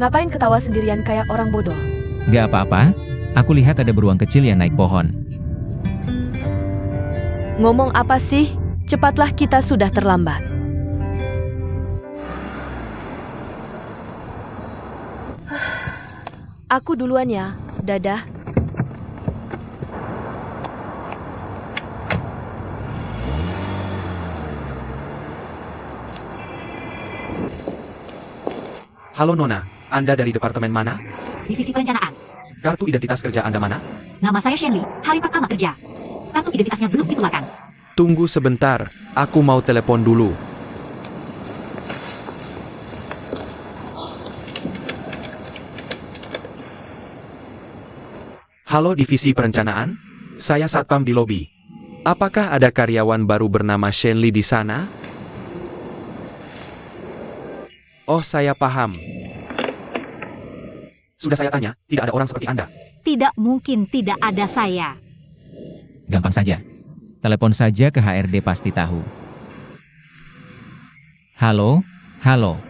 Ngapain ketawa sendirian kayak orang bodoh? Gak apa-apa, aku lihat ada beruang kecil yang naik pohon. Ngomong apa sih? Cepatlah, kita sudah terlambat. Aku duluan ya, dadah. Halo Nona, Anda dari departemen mana? Divisi perencanaan. Kartu identitas kerja Anda mana? Nama saya Shenli, hari pertama kerja. Kartu identitasnya belum dikeluarkan. Tunggu sebentar, aku mau telepon dulu. Halo Divisi Perencanaan, saya Satpam di lobi. Apakah ada karyawan baru bernama Shenli di sana? Oh, saya paham. Sudah saya tanya, tidak ada orang seperti Anda. Tidak mungkin tidak ada saya. Gampang saja. Telepon saja ke HRD, pasti tahu. Halo, halo.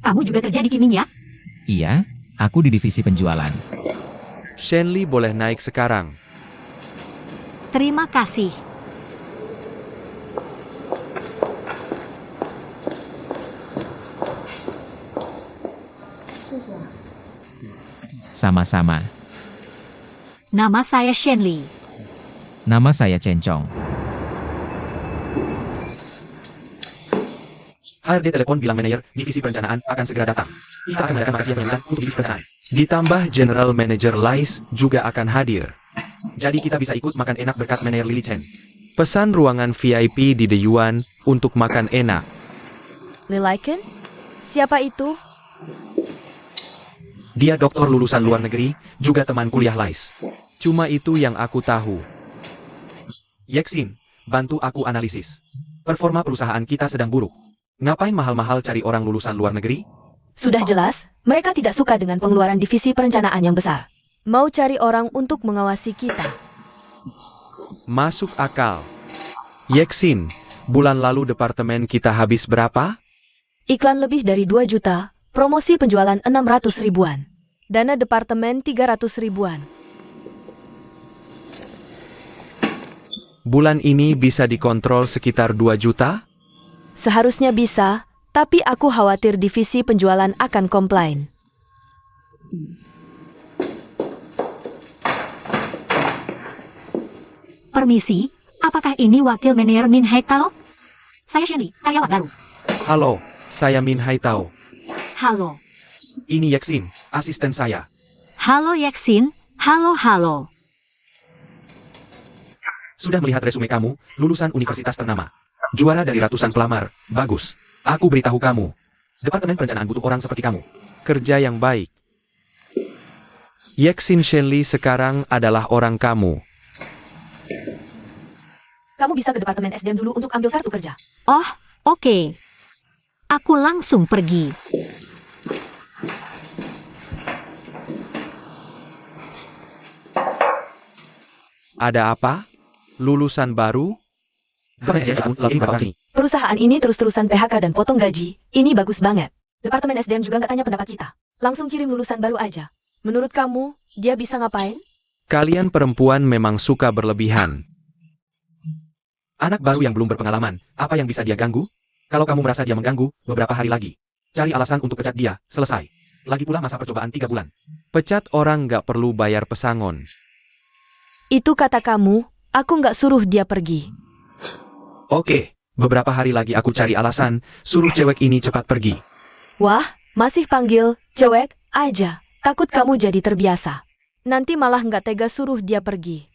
Kamu juga kerja di Kiming ya? Iya, aku di divisi penjualan. Shenli boleh naik sekarang. Terima kasih. Sama-sama. Nama saya Shenli. Nama saya Cencong. HRD telepon bilang manajer divisi perencanaan akan segera datang. Kita akan mengadakan makan siang yang untuk divisi perencanaan. Ditambah General Manager Lais juga akan hadir. Jadi kita bisa ikut makan enak berkat manajer Lily Chen. Pesan ruangan VIP di The Yuan untuk makan enak. Lilaiken? Siapa itu? Dia doktor lulusan luar negeri, juga teman kuliah Lais. Cuma itu yang aku tahu. Yeksin, bantu aku analisis. Performa perusahaan kita sedang buruk. Ngapain mahal-mahal cari orang lulusan luar negeri? Sudah jelas, mereka tidak suka dengan pengeluaran divisi perencanaan yang besar. Mau cari orang untuk mengawasi kita. Masuk akal. Yeksin, bulan lalu departemen kita habis berapa? Iklan lebih dari 2 juta, promosi penjualan 600 ribuan. Dana departemen 300 ribuan. Bulan ini bisa dikontrol sekitar 2 juta? Seharusnya bisa, tapi aku khawatir divisi penjualan akan komplain. Permisi, apakah ini wakil manajer Min Haitao? Saya Shenli, karyawan baru. Halo, saya Min Haitao. Halo. Ini Yeksin, asisten saya. Halo Yeksin, halo. Sudah melihat resume kamu, lulusan universitas ternama. Juara dari ratusan pelamar, bagus. Aku beritahu kamu. Departemen perencanaan butuh orang seperti kamu. Kerja yang baik. Yeksin Shenli sekarang adalah orang kamu. Kamu bisa ke departemen SDM dulu untuk ambil kartu kerja. Oh, oke. Aku langsung pergi. Ada apa? Lulusan baru? Perusahaan ini terus-terusan PHK dan potong gaji. Ini bagus banget. Departemen SDM juga nggak tanya pendapat kita. Langsung kirim lulusan baru aja. Menurut kamu, dia bisa ngapain? Kalian perempuan memang suka berlebihan. Anak baru yang belum berpengalaman, apa yang bisa dia ganggu? Kalau kamu merasa dia mengganggu, beberapa hari lagi. Cari alasan untuk pecat dia, selesai. Lagi pula masa percobaan 3 bulan. Pecat orang nggak perlu bayar pesangon. Itu kata kamu, aku nggak suruh dia pergi. Oke, beberapa hari lagi aku cari alasan, suruh cewek ini cepat pergi. Wah, masih panggil cewek aja. Takut kamu jadi terbiasa. Nanti malah nggak tega suruh dia pergi.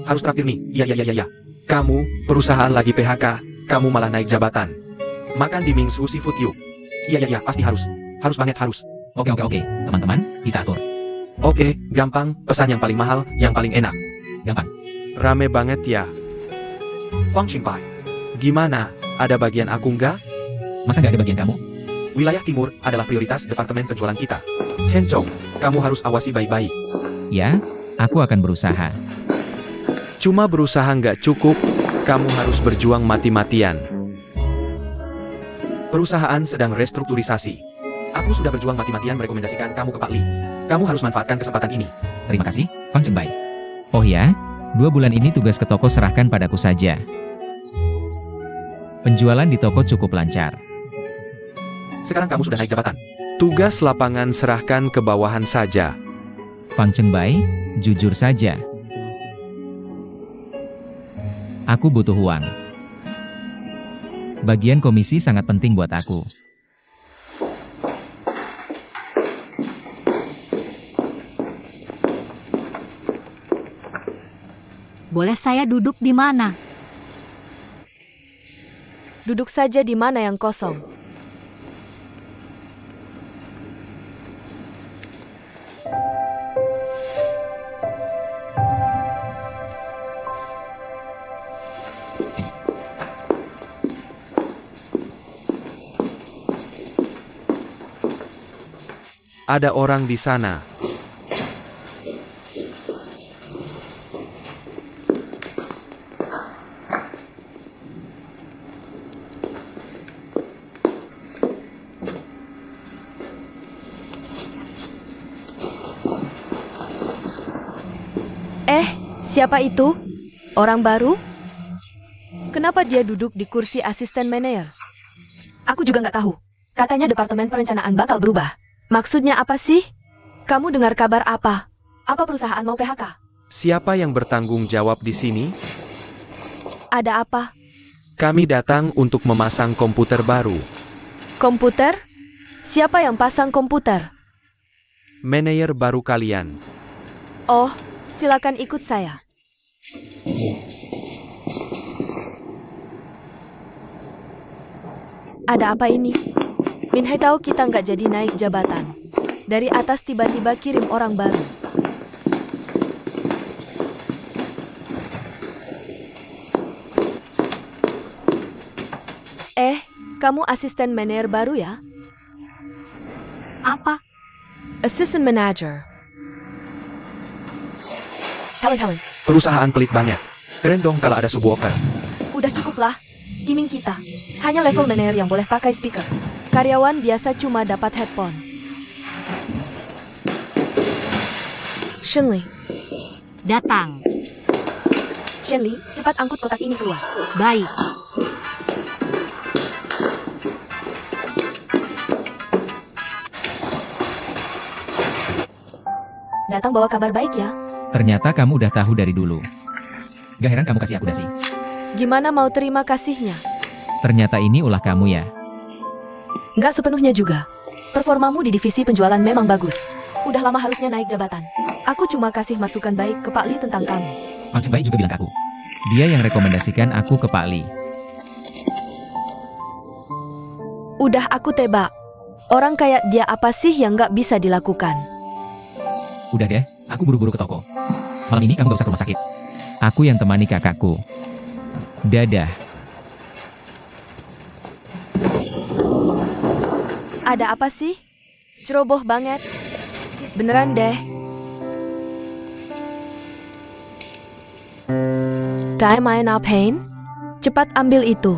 Harus traktir nih, iya. Kamu, perusahaan lagi PHK, kamu malah naik jabatan. Makan di Mingsu Seafood yuk. Iya, pasti harus. Harus banget, harus. Oke. Teman-teman, kita atur. Oke, gampang, pesan yang paling mahal, yang paling enak. Gampang. Rame banget ya. Fang Xingpai. Gimana, ada bagian aku nggak? Masa nggak ada bagian kamu? Wilayah timur adalah prioritas departemen penjualan kita. Cencong, kamu harus awasi baik-baik. Ya, aku akan berusaha. Cuma berusaha nggak cukup, kamu harus berjuang mati-matian. Perusahaan sedang restrukturisasi. Aku sudah berjuang mati-matian merekomendasikan kamu ke Pak Li. Kamu harus manfaatkan kesempatan ini. Terima kasih, Fang Chengbai. Oh ya, 2 bulan ini tugas ke toko serahkan padaku saja. Penjualan di toko cukup lancar. Sekarang kamu sudah naik jabatan. Tugas lapangan serahkan ke bawahan saja. Fang Chengbai, jujur saja. Aku butuh uang. Bagian komisi sangat penting buat aku. Boleh saya duduk di mana? Duduk saja di mana yang kosong. Ada orang di sana. Siapa itu? Orang baru? Kenapa dia duduk di kursi asisten manajer? Aku juga nggak tahu. Katanya departemen perencanaan bakal berubah. Maksudnya apa sih? Kamu dengar kabar apa? Apa perusahaan mau PHK? Siapa yang bertanggung jawab di sini? Ada apa? Kami datang untuk memasang komputer baru. Komputer? Siapa yang pasang komputer? Manajer baru kalian. Oh, silakan ikut saya. Ada apa ini? Min Hai tahu kita nggak jadi naik jabatan. Dari atas tiba-tiba kirim orang baru. Kamu asisten manajer baru ya? Apa? Assistant manager. Helen. Perusahaan pelit banget. Keren dong kalau ada subwoofer. Udah cukup lah. Kiming kita. Hanya level manajer yang boleh pakai speaker. Karyawan biasa cuma dapat headphone. Shenli. Datang. Shenli, cepat angkut kotak ini keluar. Baik. Datang bawa kabar baik ya. Ternyata kamu udah tahu dari dulu. Gak heran kamu kasih aku dasi. Gimana mau terima kasihnya? Ternyata ini ulah kamu ya. Nggak sepenuhnya juga. Performamu di divisi penjualan memang bagus. Udah lama harusnya naik jabatan. Aku cuma kasih masukan baik ke Pak Li tentang kamu. Fang Chengbai juga bilang ke aku. Dia yang rekomendasikan aku ke Pak Li. Udah aku tebak. Orang kayak dia apa sih yang nggak bisa dilakukan? Udah deh, aku buru-buru ke toko. Malam ini kamu gak usah ke rumah sakit. Aku yang temani kakakku. Dadah. Ada apa sih? Ceroboh banget. Beneran deh. Time I now pain? Cepat ambil itu.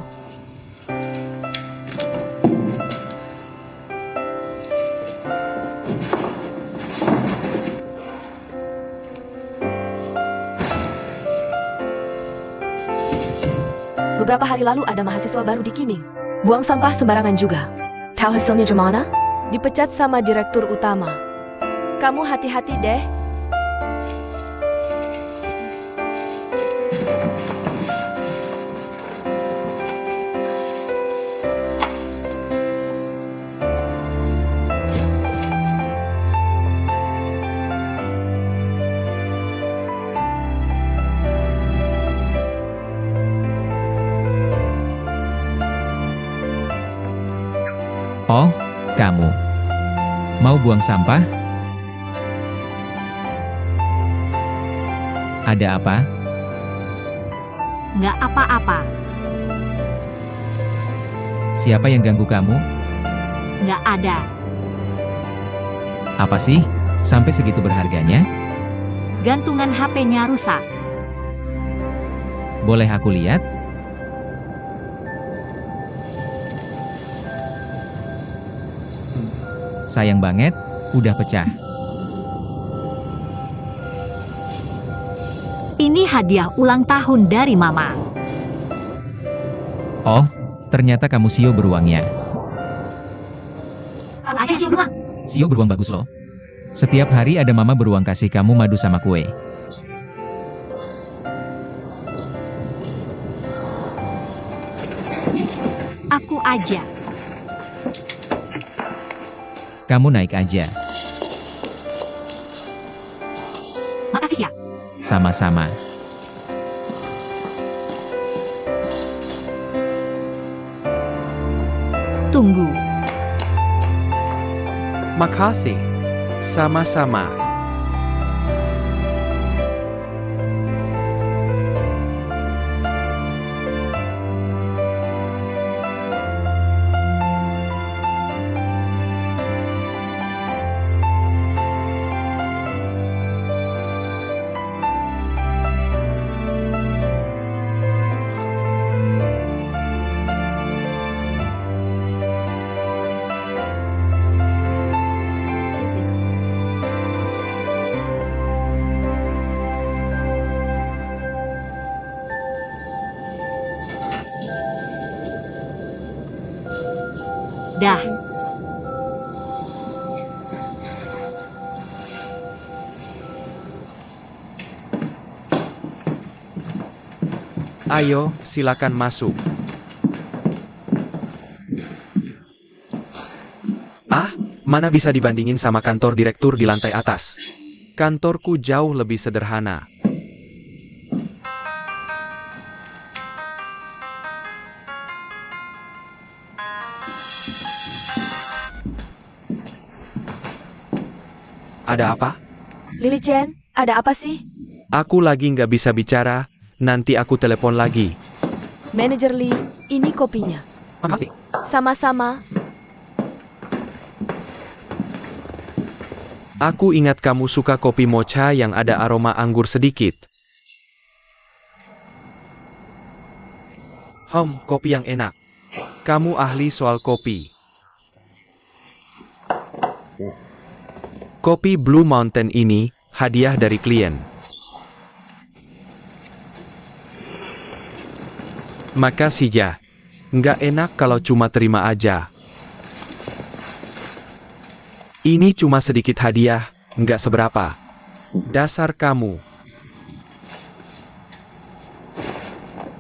Beberapa hari lalu ada mahasiswa baru di Kiming. Buang sampah sembarangan juga. Tahu hasilnya gimana? Dipecat sama direktur utama. Kamu hati-hati deh. Oh, kamu. Mau buang sampah? Ada apa? Nggak apa-apa. Siapa yang ganggu kamu? Nggak ada. Apa sih? Sampai segitu berharganya? Gantungan HP-nya rusak. Boleh aku lihat? Sayang banget, udah pecah. Ini hadiah ulang tahun dari Mama. Oh, ternyata kamu sio beruangnya. Apa aja sih beruang? Sio beruang bagus loh. Setiap hari ada mama beruang kasih kamu madu sama kue. Aku aja. Kamu naik aja. Makasih ya. Sama-sama. Tunggu. Makasih. Sama-sama. Dah. Ayo, silakan masuk. Ah, mana bisa dibandingin sama kantor direktur di lantai atas. Kantorku jauh lebih sederhana. Ada apa? Lily Chen, ada apa sih? Aku lagi nggak bisa bicara, nanti aku telepon lagi. Manajer Lee, ini kopinya. Makasih. Sama-sama. Aku ingat kamu suka kopi mocha yang ada aroma anggur sedikit. Kopi yang enak. Kamu ahli soal kopi. Kopi Blue Mountain ini hadiah dari klien. Makasih ya. Nggak enak kalau cuma terima aja. Ini cuma sedikit hadiah, nggak seberapa. Dasar kamu.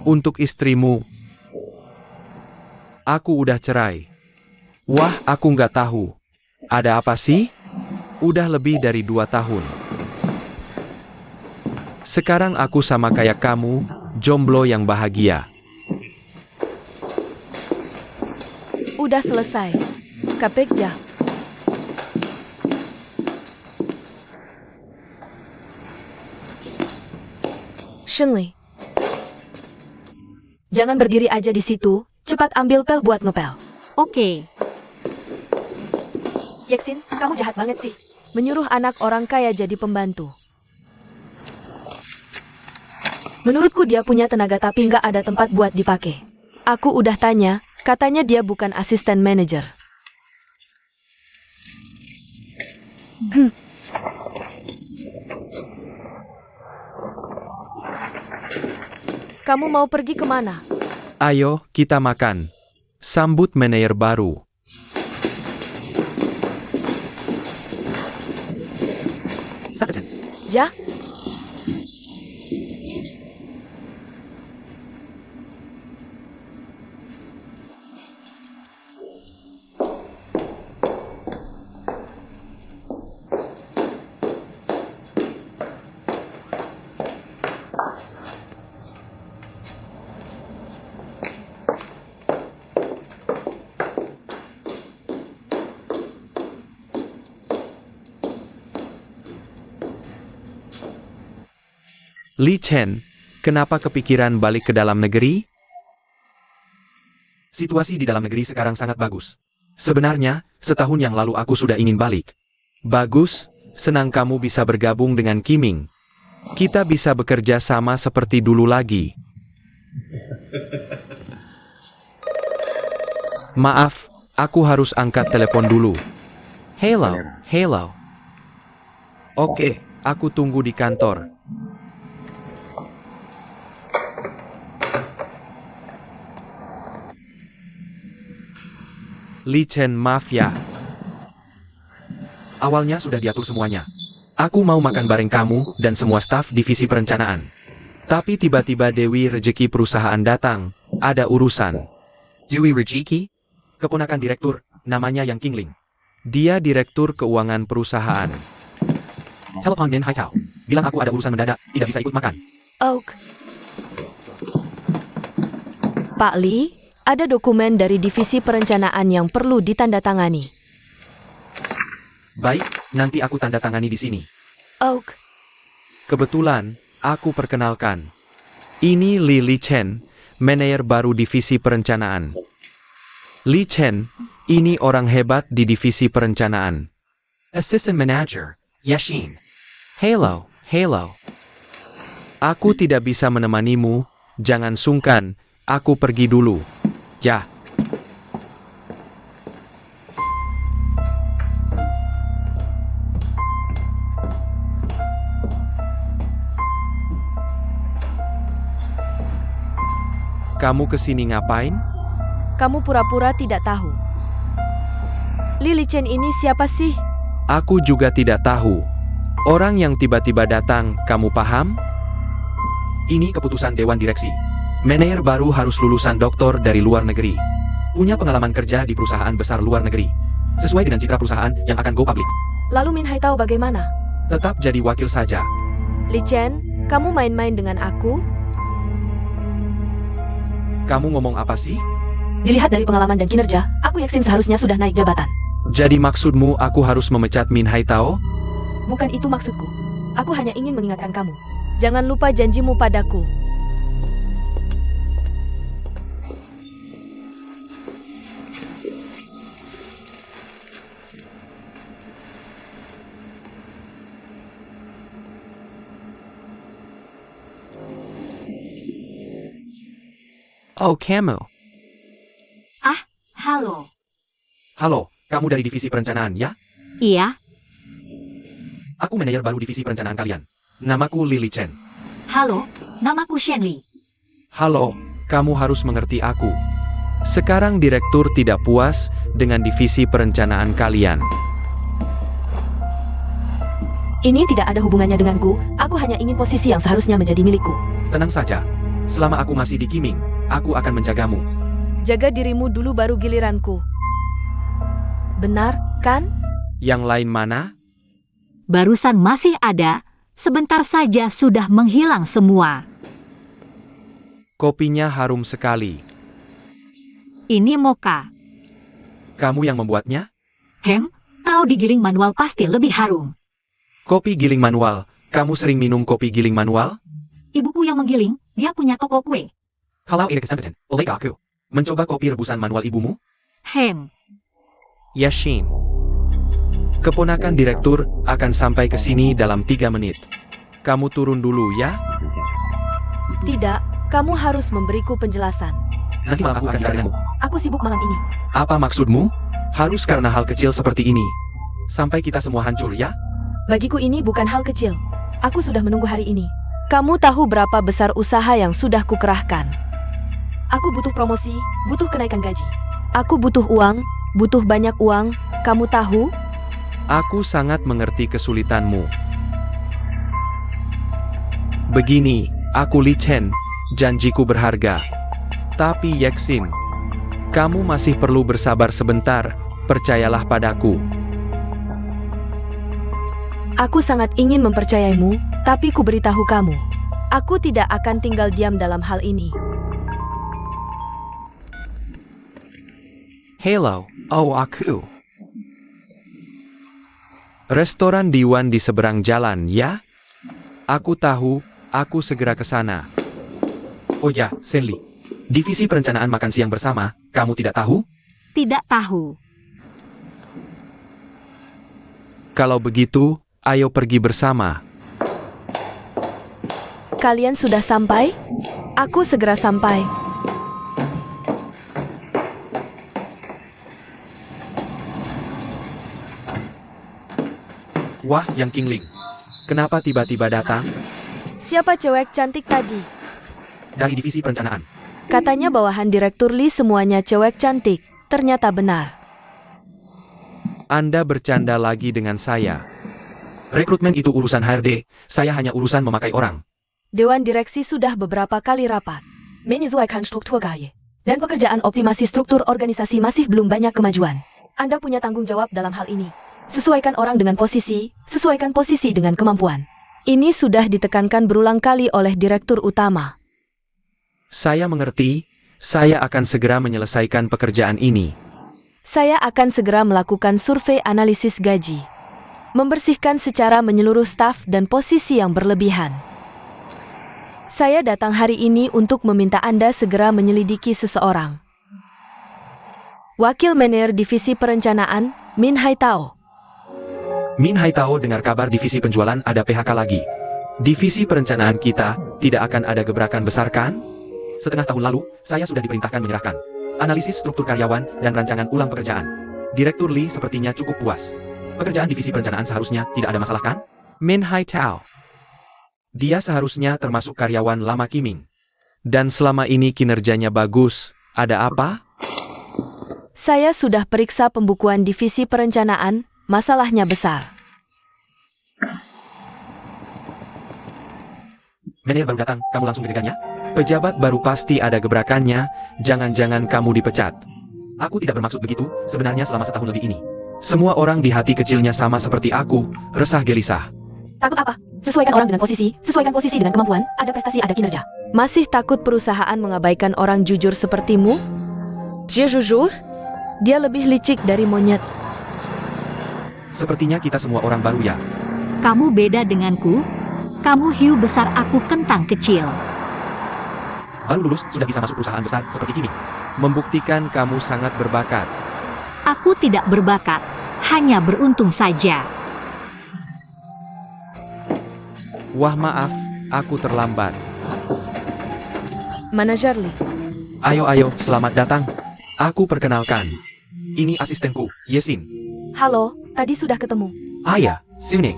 Untuk istrimu. Aku udah cerai. Wah, aku nggak tahu. Ada apa sih? Udah lebih dari 2 tahun. Sekarang aku sama kayak kamu, jomblo yang bahagia. Udah selesai. Kapekja. Shengli. Jangan berdiri aja di situ, cepat ambil pel buat ngepel. Oke. Yeksin, kamu jahat banget sih. Menyuruh anak orang kaya jadi pembantu. Menurutku dia punya tenaga tapi nggak ada tempat buat dipakai. Aku udah tanya, katanya dia bukan asisten manajer. Kamu mau pergi kemana? Ayo, kita makan. Sambut manajer baru. Ja? Li Chen, kenapa kepikiran balik ke dalam negeri? Situasi di dalam negeri sekarang sangat bagus. Sebenarnya, setahun yang lalu aku sudah ingin balik. Bagus, senang kamu bisa bergabung dengan Kiming. Kita bisa bekerja sama seperti dulu lagi. Maaf, aku harus angkat telepon dulu. Hello, hello. Oke, aku tunggu di kantor. Li Chen Mafia. Awalnya sudah diatur semuanya. Aku mau makan bareng kamu dan semua staf divisi perencanaan. Tapi tiba-tiba Dewi Rejeki perusahaan datang. Ada urusan. Dewi Rejeki? Keponakan direktur, namanya Yang Qingling. Dia direktur keuangan perusahaan. Telepon Min Haitao. Bilang aku ada urusan mendadak, tidak bisa ikut makan. Oak. Pak Li, ada dokumen dari divisi perencanaan yang perlu ditandatangani. Baik, nanti aku tanda tangani di sini. Oak. Kebetulan, aku perkenalkan. Ini Li Chen, manajer baru divisi perencanaan. Li Chen, ini orang hebat di divisi perencanaan. Assistant Manager, Yashin. Hello, hello. Aku tidak bisa menemanimu, jangan sungkan, aku pergi dulu. Ya. Kamu kesini ngapain? Kamu pura-pura tidak tahu. Li Chen ini siapa sih? Aku juga tidak tahu. Orang yang tiba-tiba datang, kamu paham? Ini keputusan Dewan Direksi. Manajer baru harus lulusan doktor dari luar negeri. Punya pengalaman kerja di perusahaan besar luar negeri. Sesuai dengan citra perusahaan yang akan go public. Lalu Min Haitao bagaimana? Tetap jadi wakil saja. Li Chen, kamu main-main dengan aku? Kamu ngomong apa sih? Dilihat dari pengalaman dan kinerja, aku yakin seharusnya sudah naik jabatan. Jadi maksudmu aku harus memecat Min Haitao? Bukan itu maksudku. Aku hanya ingin mengingatkan kamu. Jangan lupa janjimu padaku. Oh, kamu. Halo. Halo, kamu dari divisi perencanaan, ya? Iya, Aku manajer baru divisi perencanaan kalian. Namaku Li Chen. halo, namaku Shenli. Halo, kamu harus mengerti aku. Sekarang direktur tidak puas dengan divisi perencanaan kalian. Ini tidak ada hubungannya denganku. Aku hanya ingin posisi yang seharusnya menjadi milikku. Tenang saja. Selama aku masih di Qiming, aku akan menjagamu. Jaga dirimu dulu baru giliranku. Benar, kan? Yang lain mana? Barusan masih ada, sebentar saja sudah menghilang semua. Kopinya harum sekali. Ini mocha. Kamu yang membuatnya? Kalau digiling manual pasti lebih harum. Kopi giling manual. Kamu sering minum kopi giling manual? Ibuku yang menggiling, dia punya toko kue. Kalau ini kesempatan, oleh aku. Mencoba kopi rebusan manual ibumu? Yashin. Keponakan direktur akan sampai ke sini dalam 3 menit. Kamu turun dulu ya? Tidak, kamu harus memberiku penjelasan. Nanti malam aku akan carimu. Aku sibuk malam ini. Apa maksudmu? Harus karena hal kecil seperti ini. Sampai kita semua hancur ya? Bagiku ini bukan hal kecil. Aku sudah menunggu hari ini. Kamu tahu berapa besar usaha yang sudah kukerahkan. Aku butuh promosi, butuh kenaikan gaji. Aku butuh uang, butuh banyak uang. Kamu tahu? Aku sangat mengerti kesulitanmu. Begini, aku Li Chen, janjiku berharga. Tapi Yaksin, kamu masih perlu bersabar sebentar, percayalah padaku. Aku sangat ingin mempercayaimu, tapi ku beritahu kamu. Aku tidak akan tinggal diam dalam hal ini. Hello, oh aku. Restoran Diwan di seberang jalan, ya? Aku tahu, aku segera ke sana. Oh ya, Shenli. Divisi perencanaan makan siang bersama, kamu tidak tahu? Tidak tahu. Kalau begitu, ayo pergi bersama. Kalian sudah sampai? Aku segera sampai. Wah, Yang Qingling. Kenapa tiba-tiba datang? Siapa cewek cantik tadi? Dari divisi perencanaan. Katanya bawahan Direktur Lee semuanya cewek cantik. Ternyata benar. Anda bercanda lagi dengan saya. Rekrutmen itu urusan HRD, saya hanya urusan memakai orang. Dewan Direksi sudah beberapa kali rapat. Menyesuaikan struktur gaya. Dan pekerjaan optimasi struktur organisasi masih belum banyak kemajuan. Anda punya tanggung jawab dalam hal ini. Sesuaikan orang dengan posisi, sesuaikan posisi dengan kemampuan. Ini sudah ditekankan berulang kali oleh Direktur Utama. Saya mengerti, saya akan segera menyelesaikan pekerjaan ini. Saya akan segera melakukan survei analisis gaji. Membersihkan secara menyeluruh staf dan posisi yang berlebihan. Saya datang hari ini untuk meminta Anda segera menyelidiki seseorang. Wakil Manajer Divisi Perencanaan, Min Haitao. Min Haitao dengar kabar divisi penjualan ada PHK lagi. Divisi perencanaan kita tidak akan ada gebrakan besar kan? Setengah tahun lalu, saya sudah diperintahkan menyerahkan analisis struktur karyawan dan rancangan ulang pekerjaan. Direktur Lee sepertinya cukup puas. Pekerjaan divisi perencanaan seharusnya tidak ada masalah kan? Min Haitao. Dia seharusnya termasuk karyawan lama Kiming. Dan selama ini kinerjanya bagus. Ada apa? Saya sudah periksa pembukuan divisi perencanaan, masalahnya besar. Manajer baru datang, kamu langsung dirikannya? Pejabat baru pasti ada gebrakannya, jangan-jangan kamu dipecat. Aku tidak bermaksud begitu, sebenarnya selama setahun lebih ini. Semua orang di hati kecilnya sama seperti aku, resah gelisah. Takut apa? Sesuaikan orang dengan posisi, sesuaikan posisi dengan kemampuan, ada prestasi, ada kinerja. Masih takut perusahaan mengabaikan orang jujur sepertimu? Dia jujur? Dia lebih licik dari monyet. Sepertinya kita semua orang baru ya. Kamu beda denganku. Kamu hiu besar, aku kentang kecil. Baru lulus, sudah bisa masuk perusahaan besar seperti Kiming. Membuktikan kamu sangat berbakat. Aku tidak berbakat, hanya beruntung saja. Wah maaf, aku terlambat. Manajer Lee. Ayo, selamat datang. Aku perkenalkan. Ini asistenku, Yesin. Halo, tadi sudah ketemu. Ya, Siuning.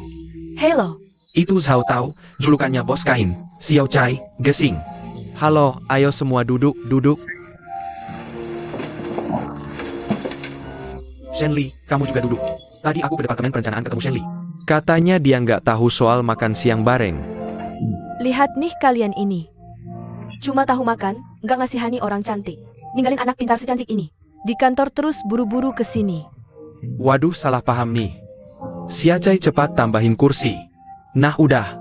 Hello. Itu Zhao Tao, julukannya Bos Kain, Xiao Chai, Gesing. Halo, ayo semua duduk. Shenli, kamu juga duduk. Tadi aku ke departemen perencanaan ketemu Shenli. Katanya dia nggak tahu soal makan siang bareng. Lihat nih kalian ini. Cuma tahu makan, nggak ngasihani orang cantik. Ninggalin anak pintar secantik ini. Di kantor terus buru-buru ke sini. Waduh, salah paham nih. Xiacai cepat tambahin kursi. Nah udah.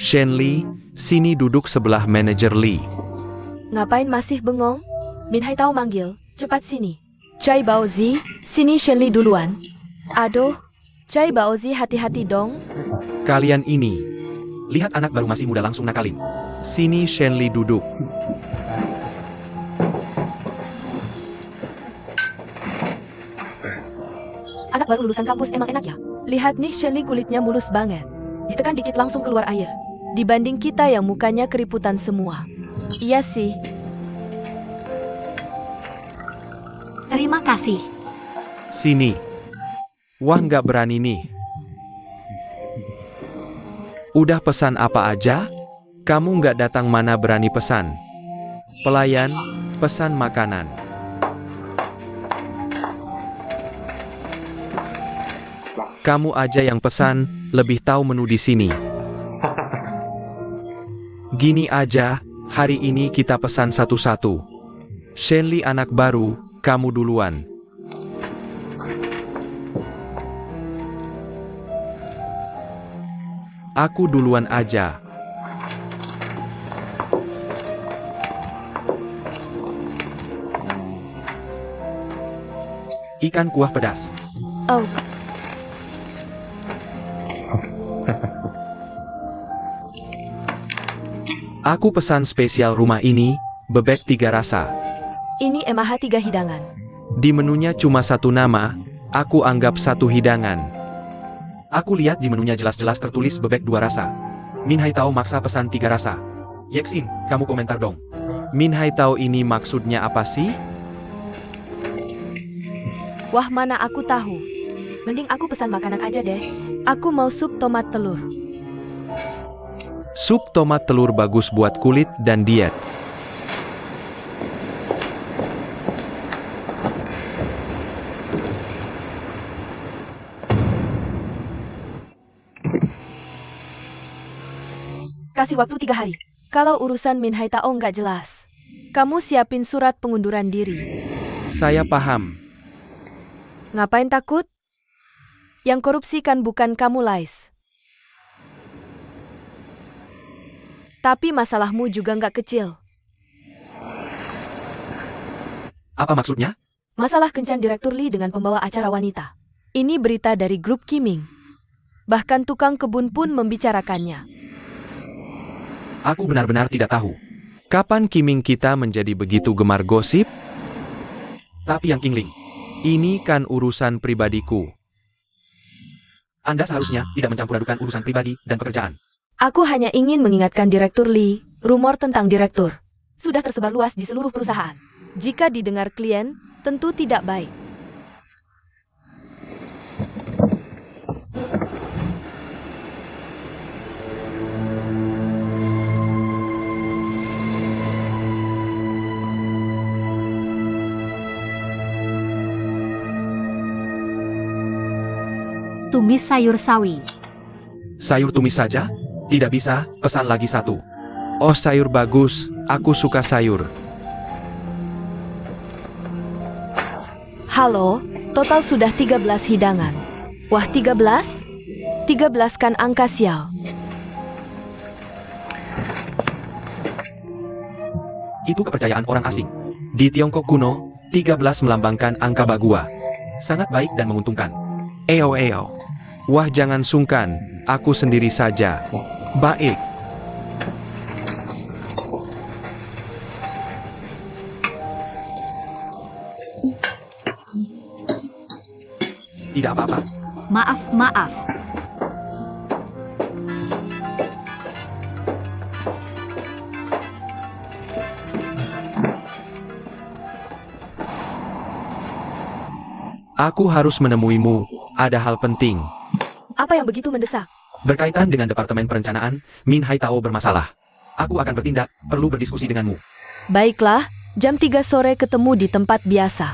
Shenli, sini duduk sebelah manajer Lee. Ngapain masih bengong? Min Haitao manggil, cepat sini. Chai Baozi, sini Shenli duluan. Aduh, Chai Baozi hati-hati dong. Kalian ini. Lihat anak baru masih muda langsung nakalin. Sini Shenli duduk. Anak baru lulusan kampus emang enak ya? Lihat nih Shenli kulitnya mulus banget. Ditekan dikit langsung keluar air. Dibanding kita yang mukanya keriputan semua. Iya sih. Terima kasih. Sini. Wah nggak berani nih. Udah pesan apa aja? Kamu nggak datang mana berani pesan. Pelayan, pesan makanan. Kamu aja yang pesan, lebih tahu menu di sini. Gini aja, hari ini kita pesan satu-satu. Shenli anak baru, kamu duluan. Aku duluan aja. Ikan kuah pedas. Oh, Aku pesan spesial rumah ini, bebek 3 rasa. ini MH 3 hidangan. Di menunya cuma satu nama, aku anggap satu hidangan. Aku lihat di menunya jelas-jelas tertulis bebek 2 rasa. Min Haitao maksa pesan 3 rasa. Yeksin, kamu komentar dong. Min Haitao ini maksudnya apa sih? Wah mana aku tahu. Mending aku pesan makanan aja deh. Aku mau sup tomat telur. Sup tomat telur bagus buat kulit dan diet. Kasih waktu 3 hari. Kalau urusan Min Hai Tao nggak jelas, kamu siapin surat pengunduran diri. Saya paham. Ngapain takut? Yang korupsi kan bukan kamu, Lais. Tapi masalahmu juga nggak kecil. Apa maksudnya? Masalah kencan Direktur Lee dengan pembawa acara wanita. Ini berita dari grup Kiming. Bahkan tukang kebun pun membicarakannya. Aku benar-benar tidak tahu. Kapan Kiming kita menjadi begitu gemar gosip? Tapi Yang Qingling, ini kan urusan pribadiku. Anda seharusnya tidak mencampur-adukan urusan pribadi dan pekerjaan. Aku hanya ingin mengingatkan Direktur Lee, rumor tentang direktur sudah tersebar luas di seluruh perusahaan. Jika didengar klien, tentu tidak baik. Tumis sayur sawi. Sayur tumis saja? Tidak bisa, pesan lagi satu. Oh, sayur bagus, aku suka sayur. Halo, total sudah 13 hidangan. Wah, 13? 13 kan angka sial. Itu kepercayaan orang asing. Di Tiongkok kuno, 13 melambangkan angka Bagua. Sangat baik dan menguntungkan. Eo. Wah, jangan sungkan, aku sendiri saja. Baik. Tidak apa-apa. Maaf. Aku harus menemuimu, ada hal penting. Apa yang begitu mendesak? Berkaitan dengan Departemen Perencanaan, Min Hai Tao bermasalah. Aku akan bertindak, perlu berdiskusi denganmu. Baiklah, jam 3 sore ketemu di tempat biasa.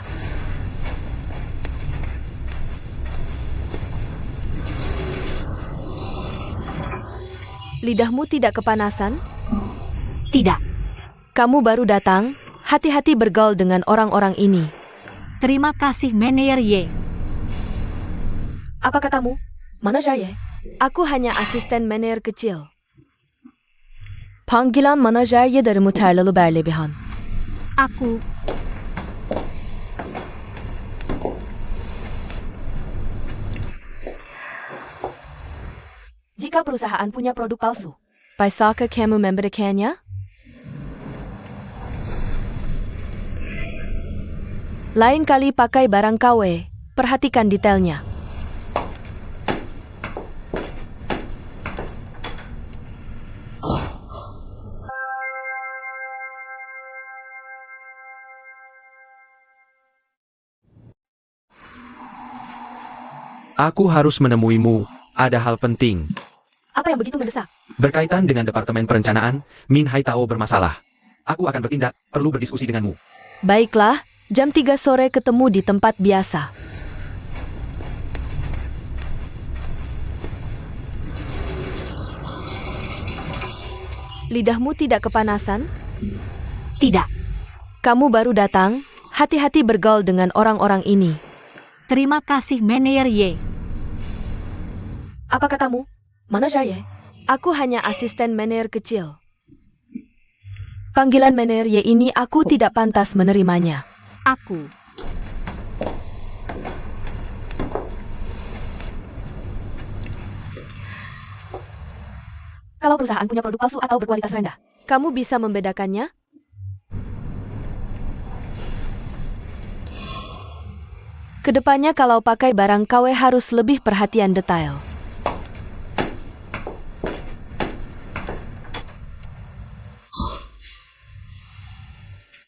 Lidahmu tidak kepanasan? Tidak. Kamu baru datang, hati-hati bergaul dengan orang-orang ini. Terima kasih, Manajer Ye. Apa katamu? Mana saya? Aku hanya asisten manajer kecil. Panggilan manajer Ye dari Muterlalı Berlebihan. Aku. Jika perusahaan punya produk palsu, bisakah kamu memberikannya? Lain kali pakai barang KW, perhatikan detailnya. Aku harus menemuimu, ada hal penting. Apa yang begitu mendesak? Berkaitan dengan Departemen Perencanaan, Min Hai Tao bermasalah. Aku akan bertindak, perlu berdiskusi denganmu. Baiklah, jam 3 sore ketemu di tempat biasa. Lidahmu tidak kepanasan? Tidak. Kamu baru datang, hati-hati bergaul dengan orang-orang ini. Terima kasih, Manajer Ye. Apa katamu? Mana saya? Aku hanya asisten manajer kecil. Panggilan manajer Ye ini aku tidak pantas menerimanya. Aku. Kalau perusahaan punya produk palsu atau berkualitas rendah, kamu bisa membedakannya? Kedepannya kalau pakai barang KW harus lebih perhatian detail.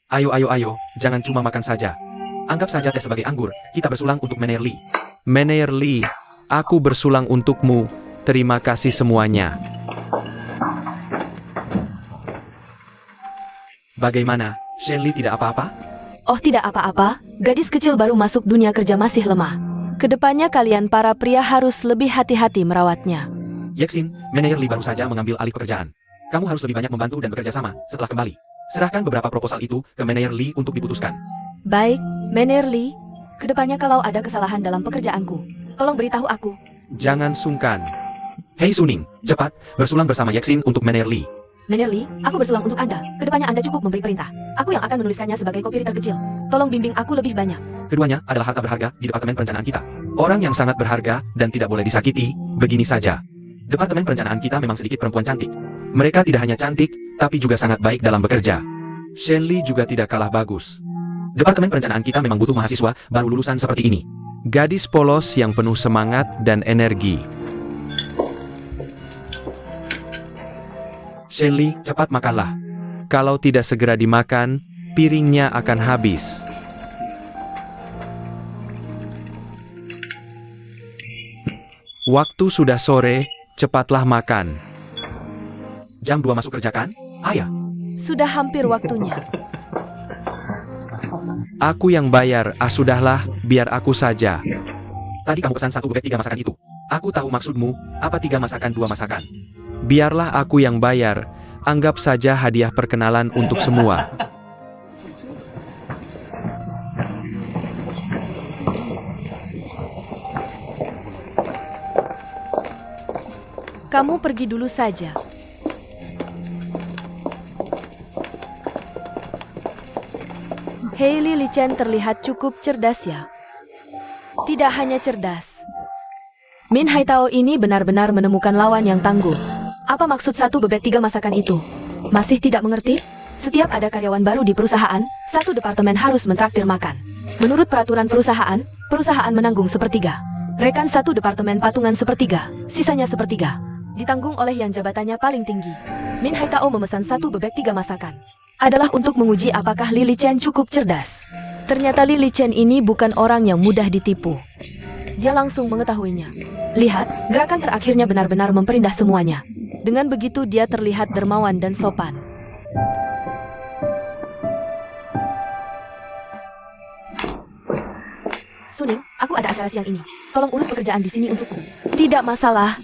Ayo, jangan cuma makan saja. Anggap saja teh sebagai anggur, kita bersulang untuk Manajer Lee. Manajer Lee, Aku bersulang untukmu. Terima kasih semuanya. Bagaimana, Shenli tidak apa-apa? Oh tidak apa-apa, gadis kecil baru masuk dunia kerja masih lemah. Kedepannya kalian para pria harus lebih hati-hati merawatnya. Yexin, Manajer Li baru saja mengambil alih pekerjaan. Kamu harus lebih banyak membantu dan bekerja sama setelah kembali. Serahkan beberapa proposal itu ke Manajer Li untuk diputuskan. Baik, Manajer Li. Kedepannya kalau ada kesalahan dalam pekerjaanku, tolong beritahu aku. Jangan sungkan. Hei Suning, cepat, bersulang bersama Yexin untuk Manajer Li. Manajer Li, aku bersulang untuk Anda. Kedepannya Anda cukup memberi perintah. Aku yang akan menuliskannya sebagai kopi terkecil. Tolong bimbing aku lebih banyak. Keduanya adalah harta berharga di Departemen Perencanaan kita. Orang yang sangat berharga dan tidak boleh disakiti, begini saja. Departemen Perencanaan kita memang sedikit perempuan cantik. Mereka tidak hanya cantik, tapi juga sangat baik dalam bekerja. Shenli juga tidak kalah bagus. Departemen Perencanaan kita memang butuh mahasiswa baru lulusan seperti ini. Gadis polos yang penuh semangat dan energi. Shenli, cepat makanlah. Kalau tidak segera dimakan, piringnya akan habis. Waktu sudah sore, cepatlah makan. Jam 2 masuk kerja kan, Ayah? Sudah hampir waktunya. Aku yang bayar, sudahlah, biar aku saja. Tadi kamu pesan 1 bebek 3 masakan itu. Aku tahu maksudmu, apa 3 masakan 2 masakan? Biarlah aku yang bayar, anggap saja hadiah perkenalan untuk semua. Kamu pergi dulu saja. Hailey Li Chen terlihat cukup cerdas ya. Tidak hanya cerdas. Min Haitao ini benar-benar menemukan lawan yang tangguh. Apa maksud 1 bebek 3 masakan itu? Masih tidak mengerti? Setiap ada karyawan baru di perusahaan, 1 departemen harus mentraktir makan. Menurut peraturan perusahaan, perusahaan menanggung sepertiga. Rekan 1 departemen patungan sepertiga, sisanya sepertiga. Ditanggung oleh yang jabatannya paling tinggi. Min Haitao memesan 1 bebek 3 masakan. Adalah untuk menguji apakah Li Chen cukup cerdas. Ternyata Li Chen ini bukan orang yang mudah ditipu. Dia langsung mengetahuinya. Lihat, gerakan terakhirnya benar-benar memperindah semuanya. Dengan begitu dia terlihat dermawan dan sopan. Suning, aku ada acara siang ini. Tolong urus pekerjaan di sini untukku. Tidak masalah.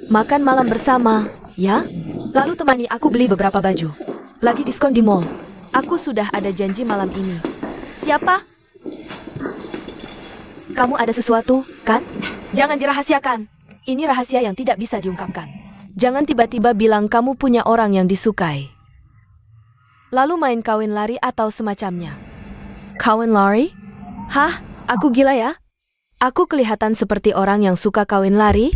Makan malam bersama, ya? Lalu temani aku beli beberapa baju. Lagi diskon di mall. Aku sudah ada janji malam ini. Siapa? Kamu ada sesuatu, kan? Jangan dirahasiakan. Ini rahasia yang tidak bisa diungkapkan. Jangan tiba-tiba bilang kamu punya orang yang disukai. Lalu main kawin lari atau semacamnya. Kawin lari? Hah? Aku gila ya? Aku kelihatan seperti orang yang suka kawin lari?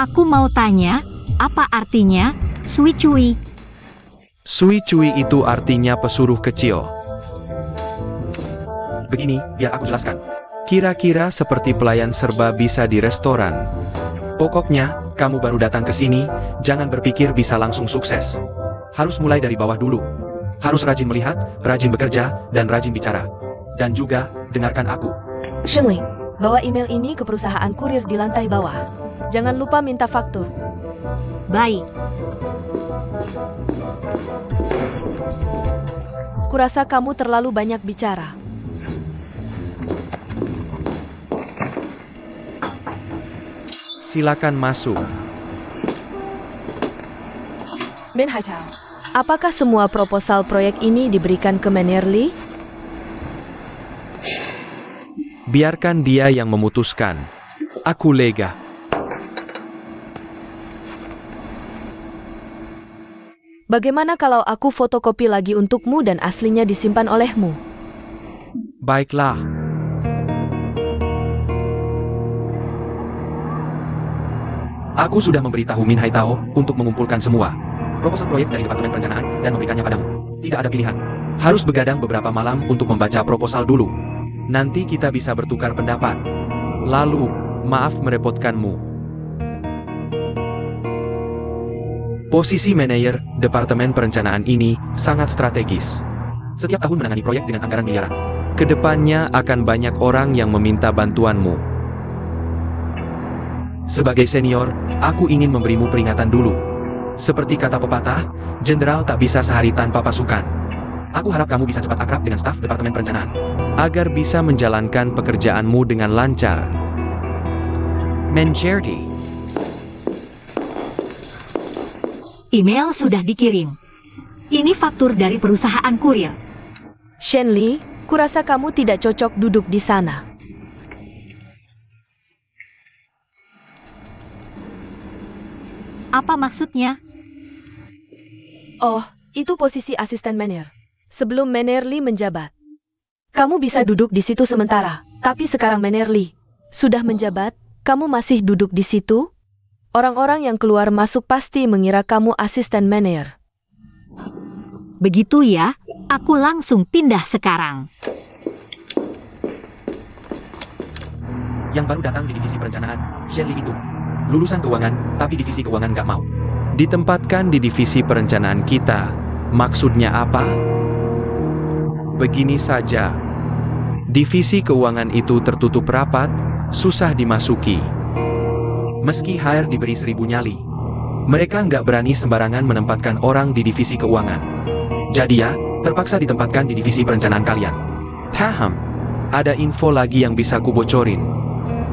Aku mau tanya, apa artinya Sui Cui? Sui Cui itu artinya pesuruh kecil. Begini, biar aku jelaskan. Kira-kira seperti pelayan serba bisa di restoran. Pokoknya, kamu baru datang ke sini, jangan berpikir bisa langsung sukses. Harus mulai dari bawah dulu. Harus rajin melihat, rajin bekerja, dan rajin bicara. Dan juga, dengarkan aku. Shengli, bawa email ini ke perusahaan kurir di lantai bawah. Jangan lupa minta faktur. Baik. Kurasa kamu terlalu banyak bicara. Silakan masuk. Min Haitao, apakah semua proposal proyek ini diberikan ke Manajer Li? Biarkan dia yang memutuskan. Aku lega. Bagaimana kalau aku fotokopi lagi untukmu dan aslinya disimpan olehmu? Baiklah. Aku sudah memberitahu Min Haitao untuk mengumpulkan semua proposal proyek dari Departemen Perencanaan dan memberikannya padamu. Tidak ada pilihan. Harus begadang beberapa malam untuk membaca proposal dulu. Nanti kita bisa bertukar pendapat. Lalu, maaf merepotkanmu. Posisi manajer Departemen Perencanaan ini sangat strategis. Setiap tahun menangani proyek dengan anggaran miliaran. Kedepannya akan banyak orang yang meminta bantuanmu. Sebagai senior, aku ingin memberimu peringatan dulu. Seperti kata pepatah, jenderal tak bisa sehari tanpa pasukan. Aku harap kamu bisa cepat akrab dengan staf Departemen Perencanaan, agar bisa menjalankan pekerjaanmu dengan lancar. Mencerti. Email sudah dikirim. Ini faktur dari perusahaan kurir. Shenli, kurasa kamu tidak cocok duduk di sana. Apa maksudnya? Oh, itu posisi asisten manajer. Sebelum manajer Li menjabat. Kamu bisa duduk di situ sementara, tapi sekarang manajer Li sudah menjabat, kamu masih duduk di situ? Orang-orang yang keluar masuk pasti mengira kamu asisten manajer. Begitu ya, aku langsung pindah sekarang. Yang baru datang di divisi perencanaan, Shenli itu. Lulusan keuangan, tapi divisi keuangan nggak mau. Ditempatkan di divisi perencanaan kita. Maksudnya apa? Begini saja. Divisi keuangan itu tertutup rapat, susah dimasuki. Meski HR diberi 1000 nyali, mereka nggak berani sembarangan menempatkan orang di divisi keuangan. Jadi ya, terpaksa ditempatkan di divisi perencanaan kalian. Paham? Ada info lagi yang bisa kubocorin.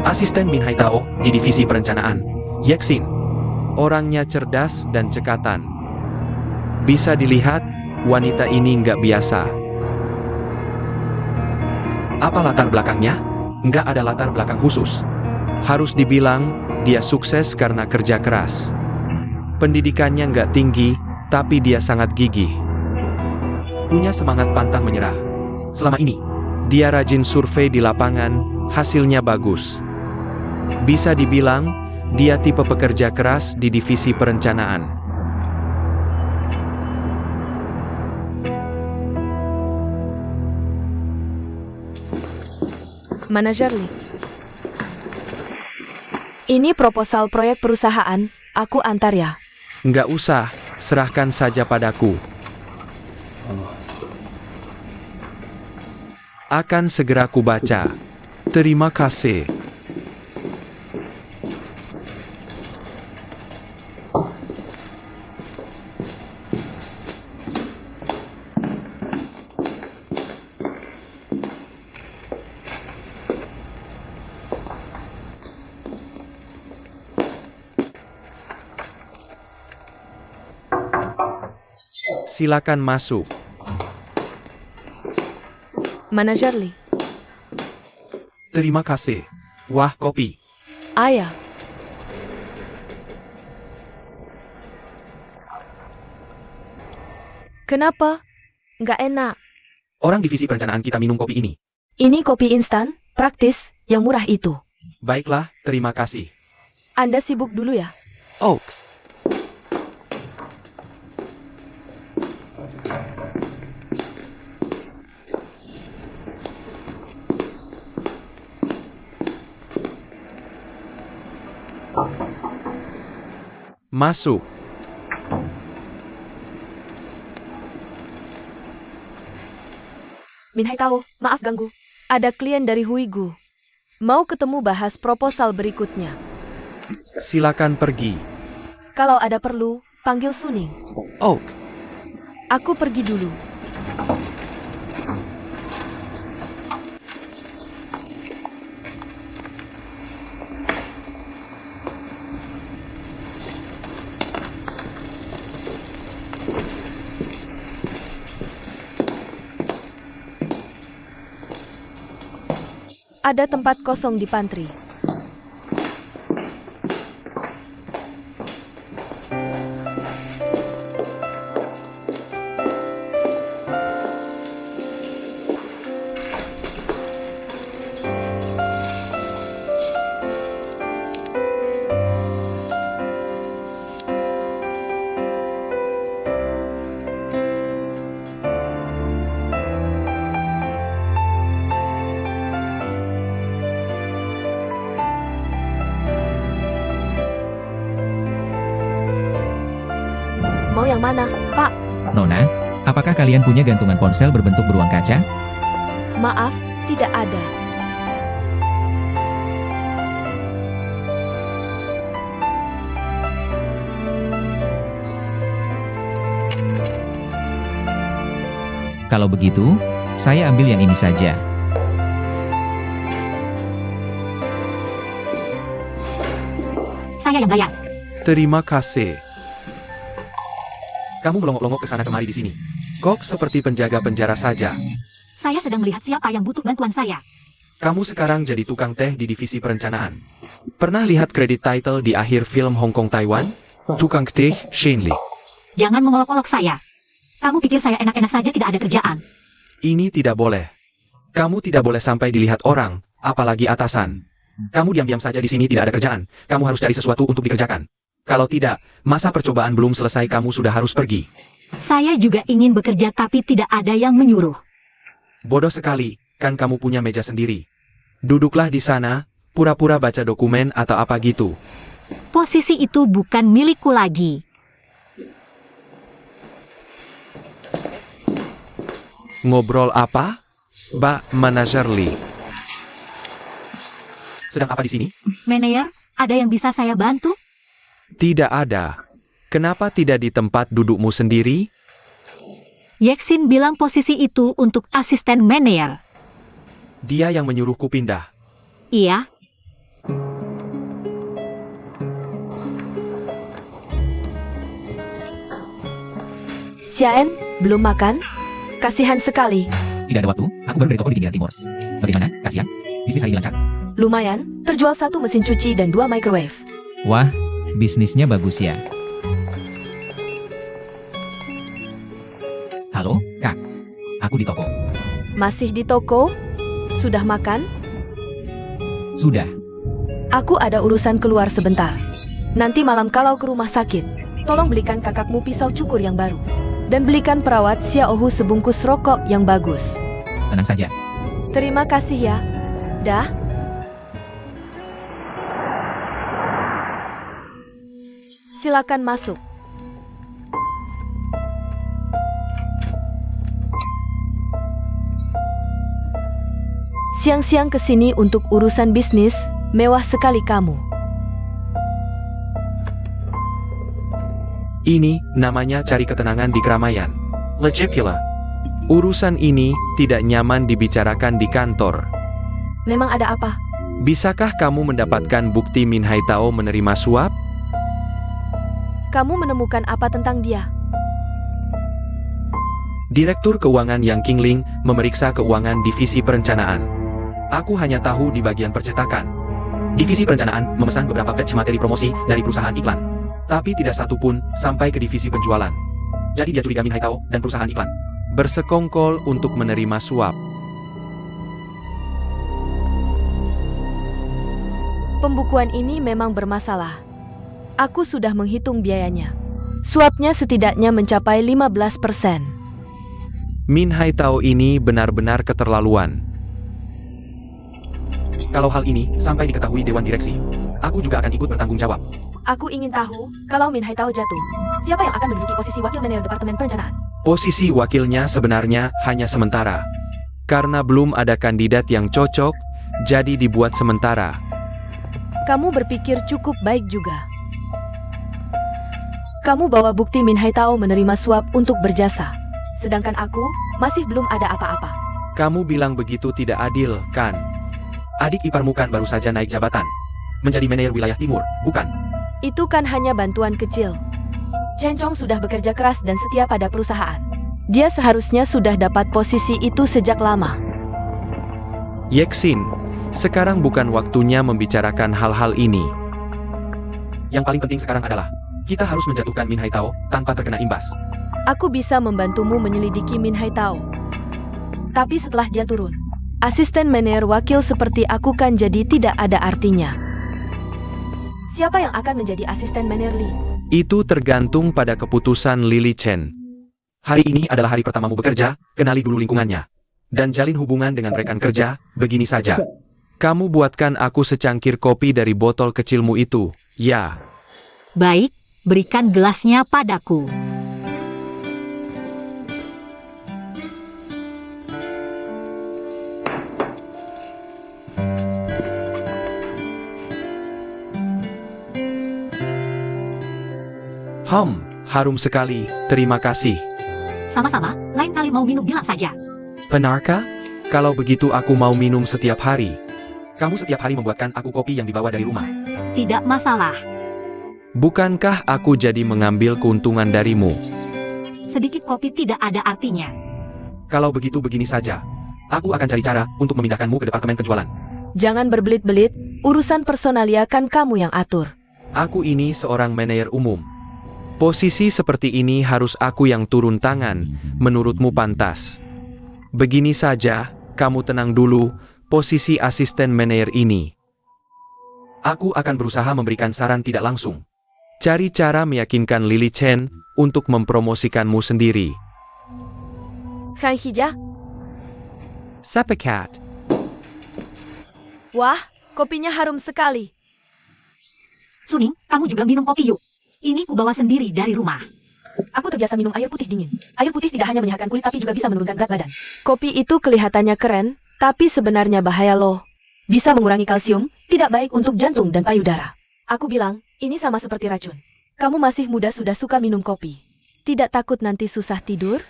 Asisten Min Haitao di divisi perencanaan, Yexin. Orangnya cerdas dan cekatan. Bisa dilihat, wanita ini nggak biasa. Apa latar belakangnya? Nggak ada latar belakang khusus. Harus dibilang, dia sukses karena kerja keras. Pendidikannya nggak tinggi, tapi dia sangat gigih. Punya semangat pantang menyerah. Selama ini, dia rajin survei di lapangan, hasilnya bagus. Bisa dibilang, dia tipe pekerja keras di divisi perencanaan. Manajer Li. Ini proposal proyek perusahaan, aku antar ya. Nggak usah, serahkan saja padaku. Akan segera kubaca. Terima kasih. Silakan masuk. Manajer Li. Terima kasih. Wah, kopi. Ayah. Kenapa? Nggak enak. Orang divisi perencanaan kita minum kopi ini. Ini kopi instan, praktis, yang murah itu. Baiklah, terima kasih. Anda sibuk dulu ya. Oh, masuk. Min Haitao, maaf ganggu. Ada klien dari Huigu. Mau ketemu bahas proposal berikutnya. Silakan pergi. Kalau ada perlu, panggil Suning. Oh, Aku pergi dulu. Ada tempat kosong di pantry. yang mana, Pak? Nona, apakah kalian punya gantungan ponsel berbentuk beruang kaca? Maaf, tidak ada. Kalau begitu, saya ambil yang ini saja. Saya yang bayar. Terima kasih. Kamu melongok-longok ke sana kemari di sini. Kok seperti penjaga penjara saja. Saya sedang melihat siapa yang butuh bantuan saya. Kamu sekarang jadi tukang teh di divisi perencanaan. Pernah lihat kredit title di akhir film Hong Kong Taiwan? Tukang teh Shen Li. Jangan mengolok-olok saya. Kamu pikir saya enak-enak saja tidak ada kerjaan? Ini tidak boleh. Kamu tidak boleh sampai dilihat orang, apalagi atasan. Kamu diam-diam saja di sini tidak ada kerjaan. Kamu harus cari sesuatu untuk dikerjakan. Kalau tidak, masa percobaan belum selesai kamu sudah harus pergi. Saya juga ingin bekerja tapi tidak ada yang menyuruh. Bodoh sekali, kan kamu punya meja sendiri. Duduklah di sana, pura-pura baca dokumen atau apa gitu. Posisi itu bukan milikku lagi. Ngobrol apa? Mbak Manager Lee. Sedang apa di sini? Manajer, ada yang bisa saya bantu? Tidak ada. Kenapa tidak di tempat dudukmu sendiri? Yeksin bilang posisi itu untuk asisten manajer. Dia yang menyuruhku pindah. Iya, Xiaen, belum makan? Kasihan sekali. Tidak ada waktu, aku baru dari toko di pinggiran timur. Bagaimana? Kasihan? Bisnis hari ini lancar? Lumayan, terjual 1 mesin cuci dan 2 microwave. Wah, bisnisnya bagus ya. Halo, Kak. Aku di toko. Masih di toko? Sudah makan? Sudah. Aku ada urusan keluar sebentar. Nanti malam kalau ke rumah sakit, tolong belikan kakakmu pisau cukur yang baru. Dan belikan perawat Xiaohu sebungkus rokok yang bagus. Tenang saja. Terima kasih ya. Dah. Silakan masuk. Siang-siang kesini untuk urusan bisnis, mewah sekali kamu. Ini namanya cari ketenangan di keramaian. Lejepila. Urusan ini tidak nyaman dibicarakan di kantor. Memang ada apa? Bisakah kamu mendapatkan bukti Min Hai Tao menerima suap? Kamu menemukan apa tentang dia? Direktur Keuangan Yang Qingling memeriksa keuangan divisi perencanaan. Aku hanya tahu di bagian percetakan. Divisi perencanaan memesan beberapa batch materi promosi dari perusahaan iklan. Tapi tidak satu pun sampai ke divisi penjualan. Jadi dia curiga Min Hai Tao dan perusahaan iklan bersekongkol untuk menerima suap. Pembukuan ini memang bermasalah. Aku sudah menghitung biayanya. Suapnya setidaknya mencapai 15%. Min Hai Tao ini benar-benar keterlaluan. Kalau hal ini sampai diketahui Dewan Direksi, aku juga akan ikut bertanggung jawab. Aku ingin tahu, kalau Min Hai Tao jatuh, siapa yang akan menduduki posisi wakil manajer Departemen Perencanaan? Posisi wakilnya sebenarnya hanya sementara. Karena belum ada kandidat yang cocok, jadi dibuat sementara. Kamu berpikir cukup baik juga. Kamu bawa bukti Min Hai Tao menerima suap untuk berjasa. Sedangkan aku, masih belum ada apa-apa. Kamu bilang begitu tidak adil, kan? Adik iparmu kan baru saja naik jabatan. Menjadi manajer wilayah timur, bukan? Itu kan hanya bantuan kecil. Chen Chong sudah bekerja keras dan setia pada perusahaan. Dia seharusnya sudah dapat posisi itu sejak lama. Yeksin, sekarang bukan waktunya membicarakan hal-hal ini. Yang paling penting sekarang adalah, kita harus menjatuhkan Min Hai Tao tanpa terkena imbas. Aku bisa membantumu menyelidiki Min Hai Tao. Tapi setelah dia turun, asisten manajer wakil seperti aku kan jadi tidak ada artinya. Siapa yang akan menjadi asisten manajer Lee? Itu tergantung pada keputusan Lily Chen. Hari ini adalah hari pertamamu bekerja, kenali dulu lingkungannya. Dan jalin hubungan dengan rekan kerja, begini saja. Kamu buatkan aku secangkir kopi dari botol kecilmu itu, ya. baik, berikan gelasnya padaku. Harum sekali, terima kasih. Sama-sama, lain kali mau minum bilang saja. Benarkah? Kalau begitu aku mau minum setiap hari. Kamu setiap hari membuatkan aku kopi yang dibawa dari rumah. Tidak masalah. Bukankah aku jadi mengambil keuntungan darimu? Sedikit kopi tidak ada artinya. Kalau begitu begini saja. Aku akan cari cara untuk memindahkanmu ke departemen penjualan. Jangan berbelit-belit, urusan personalia kan kamu yang atur. Aku ini seorang manajer umum. Posisi seperti ini harus aku yang turun tangan, menurutmu pantas. Begini saja, kamu tenang dulu, posisi asisten manajer ini. Aku akan berusaha memberikan saran tidak langsung. Cari cara meyakinkan Lily Chen untuk mempromosikanmu sendiri. Kang Hija, Sapekat. wah, kopinya harum sekali. Suning, kamu juga minum kopi yuk. Ini ku bawa sendiri dari rumah. Aku terbiasa minum air putih dingin. Air putih tidak hanya menyehatkan kulit tapi juga bisa menurunkan berat badan. Kopi itu kelihatannya keren, tapi sebenarnya bahaya loh. Bisa mengurangi kalsium, tidak baik untuk jantung dan payudara. Aku bilang, ini sama seperti racun. Kamu masih muda sudah suka minum kopi. Tidak takut nanti susah tidur?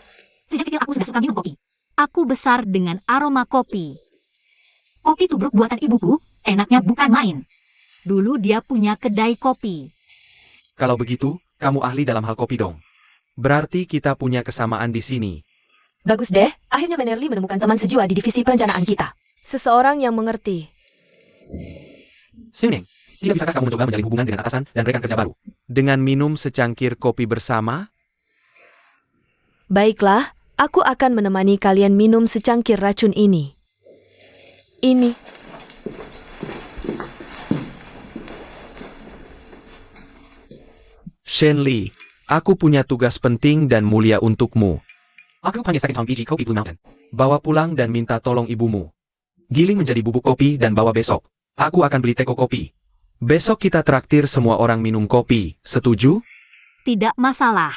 Sejak kecil aku sudah suka minum kopi. Aku besar dengan aroma kopi. Kopi tubruk buatan ibuku, enaknya bukan main. Dulu dia punya kedai kopi. Kalau begitu, kamu ahli dalam hal kopi dong. Berarti kita punya kesamaan di sini. Bagus deh, akhirnya Menerly menemukan teman sejiwa di divisi perencanaan kita. Seseorang yang mengerti. Sining, tidak bisakah kamu mencoba menjalin hubungan dengan atasan dan rekan kerja baru? Dengan minum secangkir kopi bersama? Baiklah, aku akan menemani kalian minum secangkir racun ini. Ini. Shenli, aku punya tugas penting dan mulia untukmu. Aku hanya sakit biji kopi Blue Mountain. Bawa pulang dan minta tolong ibumu. Giling menjadi bubuk kopi dan bawa besok. Aku akan beli teko kopi. Besok kita traktir semua orang minum kopi, setuju? Tidak masalah.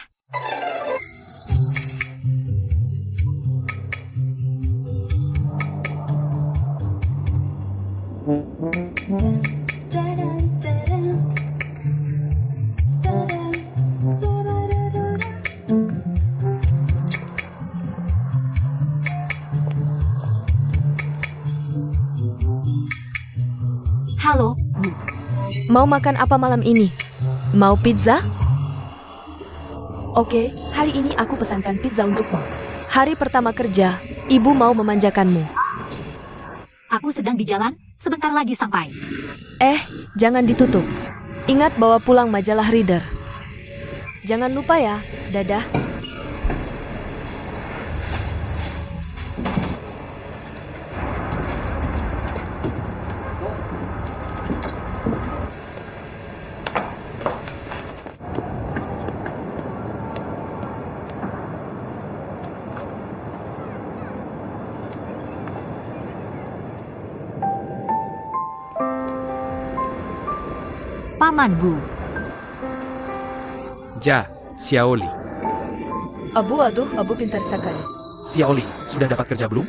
Halo, Mau makan apa malam ini? Mau pizza? Oke, hari ini aku pesankan pizza untukmu. Hari pertama kerja, ibu mau memanjakanmu. aku sedang di jalan, sebentar lagi sampai. Jangan ditutup. Ingat bawa pulang majalah Reader. Jangan lupa ya, dadah. Paman Bu, Ja, Xiaoli. Abu pintar sekali. Xiaoli, sudah dapat kerja belum?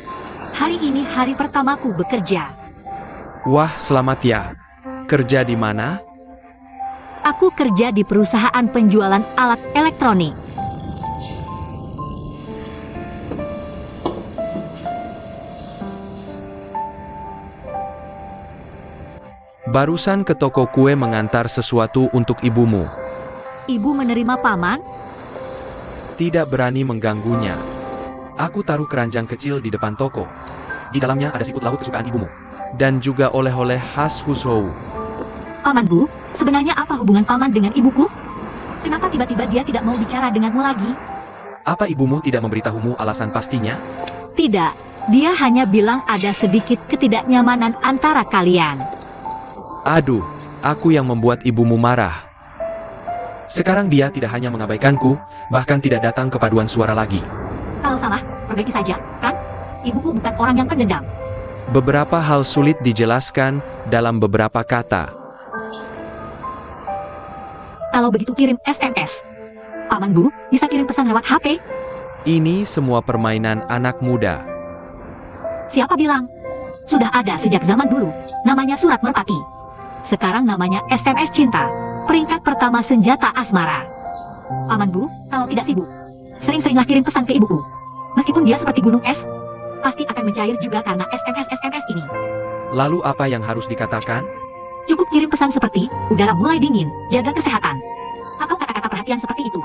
hari ini hari pertamaku bekerja. Wah, selamat ya. Kerja di mana? Aku kerja di perusahaan penjualan alat elektronik. Barusan ke toko kue mengantar sesuatu untuk ibumu. Ibu menerima paman? Tidak berani mengganggunya. Aku taruh keranjang kecil di depan toko. Di dalamnya ada siput laut kesukaan ibumu. Dan juga oleh-oleh khas Huzhou. Paman Bu, sebenarnya apa hubungan paman dengan ibuku? Kenapa tiba-tiba dia tidak mau bicara denganmu lagi? Apa ibumu tidak memberitahumu alasan pastinya? Tidak, dia hanya bilang ada sedikit ketidaknyamanan antara kalian. Aduh, aku yang membuat ibumu marah. Sekarang dia tidak hanya mengabaikanku, bahkan tidak datang ke paduan suara lagi. Kalau salah, perbaiki saja, kan? Ibuku bukan orang yang pendendam. Beberapa hal sulit dijelaskan dalam beberapa kata. Kalau begitu kirim SMS. Paman Bu, bisa kirim pesan lewat HP? Ini semua permainan anak muda. Siapa bilang? Sudah ada sejak zaman dulu, namanya surat merpati. Sekarang namanya SMS cinta, peringkat pertama senjata asmara. Paman Bu, kalau tidak sibuk, sering-seringlah kirim pesan ke ibuku. Meskipun dia seperti gunung es, pasti akan mencair juga karena SMS ini. Lalu apa yang harus dikatakan? Cukup kirim pesan seperti, udara mulai dingin, jaga kesehatan. Atau kata-kata perhatian seperti itu.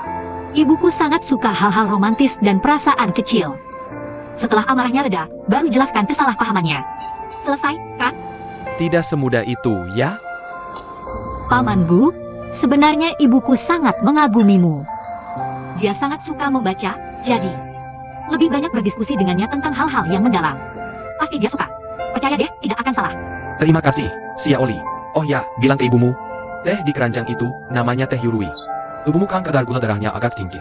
Ibuku sangat suka hal-hal romantis dan perasaan kecil. Setelah amarahnya reda, baru jelaskan kesalahpahamannya. Selesai, kan? Tidak semudah itu, ya? Paman Bu, sebenarnya ibuku sangat mengagumimu. Dia sangat suka membaca, jadi lebih banyak berdiskusi dengannya tentang hal-hal yang mendalam. Pasti dia suka. Percaya deh, tidak akan salah. Terima kasih, Sia Oli. Oh ya, bilang ke ibumu. Teh di keranjang itu, namanya teh Yurui. Ibumu kan kadar gula darahnya agak tinggi.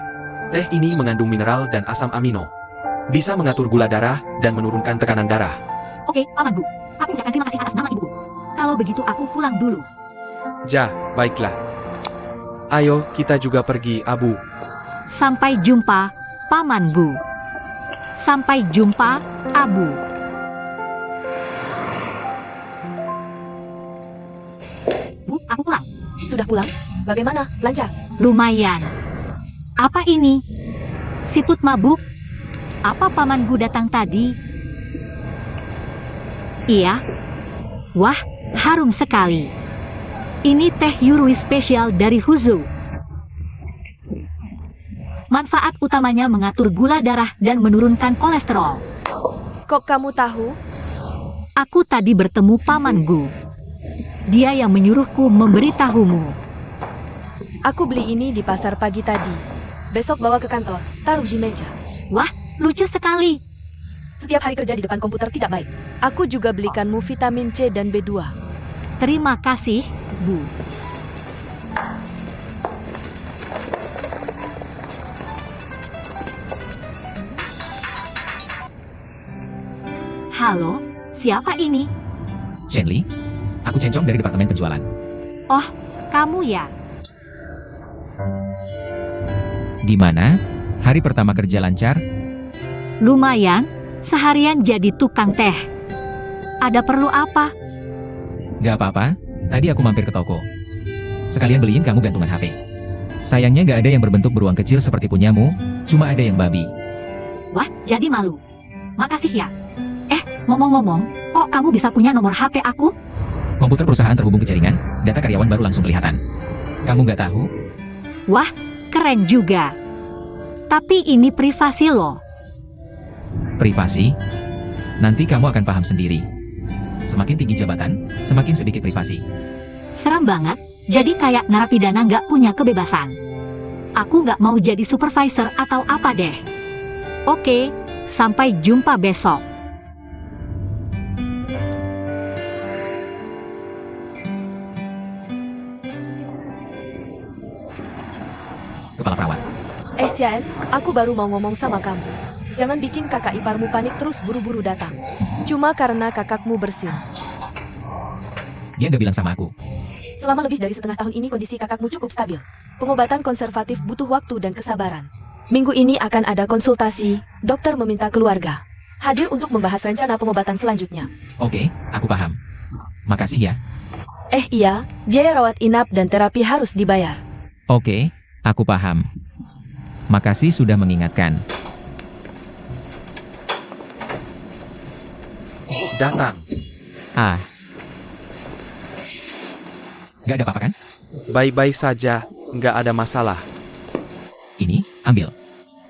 Teh ini mengandung mineral dan asam amino. Bisa mengatur gula darah dan menurunkan tekanan darah. Oke, Paman Bu. Aku ucapkan terima kasih atas nama ibuku. Kalau begitu aku pulang dulu. Ja, baiklah. Ayo, kita juga pergi, Abu. Sampai jumpa, Paman Bu. Sampai jumpa, Abu. Bu, aku pulang. Sudah pulang? Bagaimana? Lancar? Lumayan. Apa ini? Siput mabuk? Apa Paman Bu datang tadi? Iya. Wah, harum sekali. Ini teh Yurui spesial dari Huzhou. Manfaat utamanya mengatur gula darah dan menurunkan kolesterol. Kok kamu tahu? Aku tadi bertemu Paman Gu. Dia yang menyuruhku memberitahumu. Aku beli ini di pasar pagi tadi. Besok bawa ke kantor, taruh di meja. Wah, lucu sekali. Setiap hari kerja di depan komputer tidak baik. Aku juga belikanmu vitamin C dan B2. Terima kasih, Bu. Halo, siapa ini? Shenli, aku Cencong dari departemen penjualan. Oh, kamu ya? Gimana? Hari pertama kerja lancar? Lumayan, seharian jadi tukang teh. Ada perlu apa? Gak apa-apa, tadi aku mampir ke toko. Sekalian beliin kamu gantungan HP. Sayangnya gak ada yang berbentuk beruang kecil seperti punyamu, cuma ada yang babi. Wah, jadi malu. Makasih ya. Ngomong-ngomong, kok kamu bisa punya nomor HP aku? Komputer perusahaan terhubung ke jaringan, data karyawan baru langsung kelihatan. Kamu gak tahu? Wah, keren juga. Tapi ini privasi loh. Privasi? Nanti kamu akan paham sendiri. Semakin tinggi jabatan, semakin sedikit privasi. Serem banget, jadi kayak narapidana nggak punya kebebasan. Aku nggak mau jadi supervisor atau apa deh. Oke, sampai jumpa besok. Kepala perawat. Xian, aku baru mau ngomong sama kamu. Jangan bikin kakak iparmu panik terus buru-buru datang. Cuma karena kakakmu bersin. Dia nggak bilang sama aku. Selama lebih dari setengah tahun ini kondisi kakakmu cukup stabil. Pengobatan konservatif butuh waktu dan kesabaran. Minggu ini akan ada konsultasi, dokter meminta keluarga hadir untuk membahas rencana pengobatan selanjutnya. Oke, aku paham. Makasih ya. Iya, biaya rawat inap dan terapi harus dibayar. Oke, aku paham. Makasih sudah mengingatkan. Datang. Ah. Gak ada apa-apa kan? Baik-baik saja, nggak ada masalah. Ini, ambil.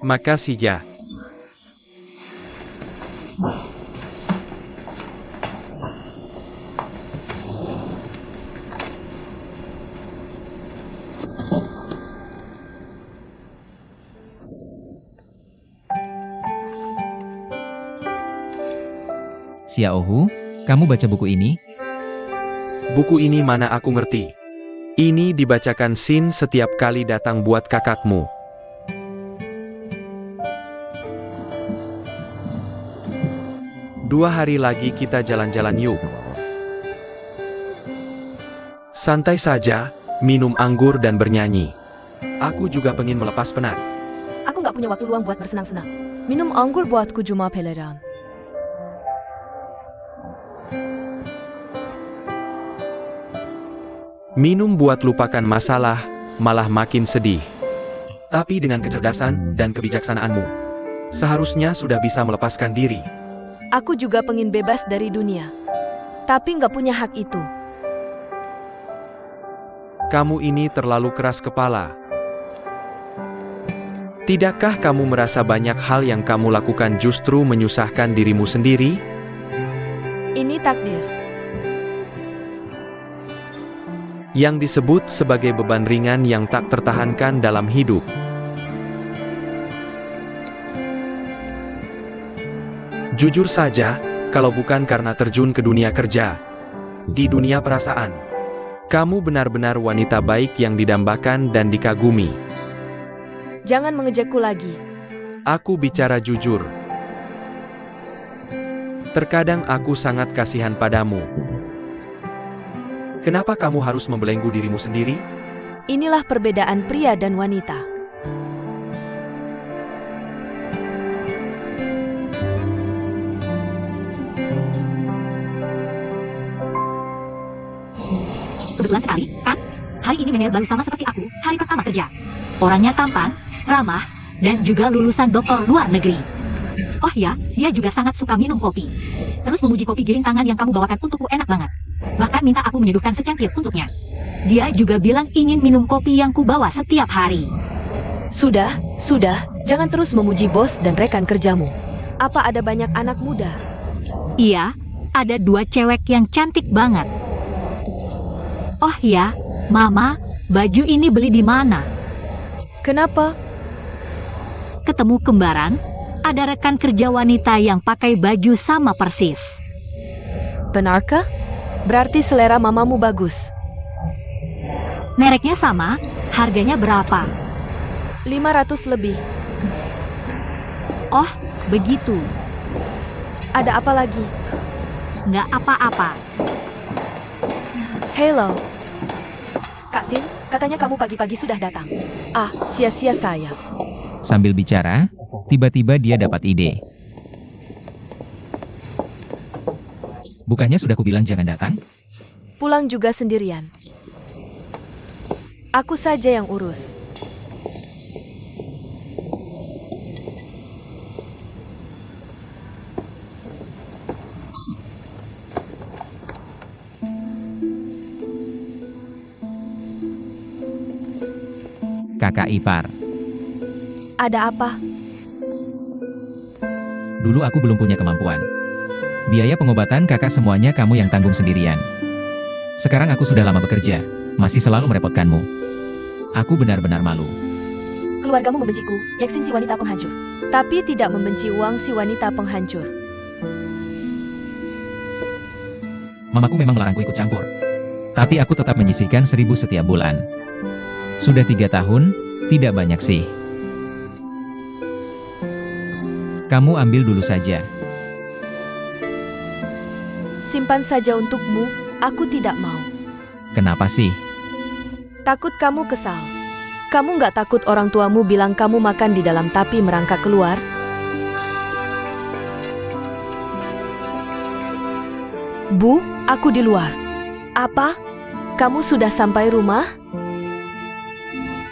Makasih ya. Xiaohu, kamu baca buku ini? Buku ini mana aku ngerti. Ini dibacakan Sin setiap kali datang buat kakakmu. Dua hari lagi kita jalan-jalan yuk. Santai saja, minum anggur dan bernyanyi. Aku juga pengen melepas penat. Aku nggak punya waktu luang buat bersenang-senang. Minum anggur buatku cuma peleran. Minum buat lupakan masalah, malah makin sedih. Tapi dengan kecerdasan dan kebijaksanaanmu, seharusnya sudah bisa melepaskan diri. Aku juga pengen bebas dari dunia. Tapi nggak punya hak itu. Kamu ini terlalu keras kepala. Tidakkah kamu merasa banyak hal yang kamu lakukan justru menyusahkan dirimu sendiri? Ini takdir. Yang disebut sebagai beban ringan yang tak tertahankan dalam hidup. Jujur saja, kalau bukan karena terjun ke dunia kerja, di dunia perasaan, kamu benar-benar wanita baik yang didambakan dan dikagumi. Jangan mengejekku lagi. Aku bicara jujur. Terkadang aku sangat kasihan padamu. Kenapa kamu harus membelenggu dirimu sendiri? Inilah perbedaan pria dan wanita. Kebetulan sekali, kan? Hari ini Meneer baru sama seperti aku, hari pertama kerja. Orangnya tampan, ramah, dan juga lulusan doktor luar negeri. Oh ya, dia juga sangat suka minum kopi. Terus memuji kopi giling tangan yang kamu bawakan untukku enak banget. Bahkan minta aku menyeduhkan secangkir untuknya. Dia juga bilang ingin minum kopi yang kubawa setiap hari. Sudah, jangan terus memuji bos dan rekan kerjamu. Apa ada banyak anak muda? Iya, ada 2 cewek yang cantik banget. Oh ya, Mama, baju ini beli di mana? Kenapa? Ketemu kembaran, ada rekan kerja wanita yang pakai baju sama persis. Benarkah? Berarti selera mamamu bagus. Mereknya sama, harganya berapa? 500 lebih. Oh, begitu. Ada apa lagi? Nggak apa-apa. Hello. Kak Sin, katanya kamu pagi-pagi sudah datang. Ah, sia-sia saya. Sambil bicara, tiba-tiba dia dapat ide. Bukannya sudah kubilang jangan datang? Pulang juga sendirian. Aku saja yang urus. Kakak ipar. Ada apa? Dulu aku belum punya kemampuan. Biaya pengobatan kakak semuanya kamu yang tanggung sendirian. Sekarang aku sudah lama bekerja, masih selalu merepotkanmu. Aku benar-benar malu. Keluargamu membenciku, Yaksin si wanita penghancur. Tapi tidak membenci Wang si wanita penghancur. Mamaku memang melarangku ikut campur. Tapi aku tetap menyisihkan 1.000 setiap bulan. Sudah 3 tahun, tidak banyak sih. Kamu ambil dulu saja. Simpan saja untukmu, aku tidak mau. Kenapa sih? Takut kamu kesal. Kamu nggak takut orang tuamu bilang kamu makan di dalam tapi merangkak keluar? Bu, aku di luar. Apa? Kamu sudah sampai rumah?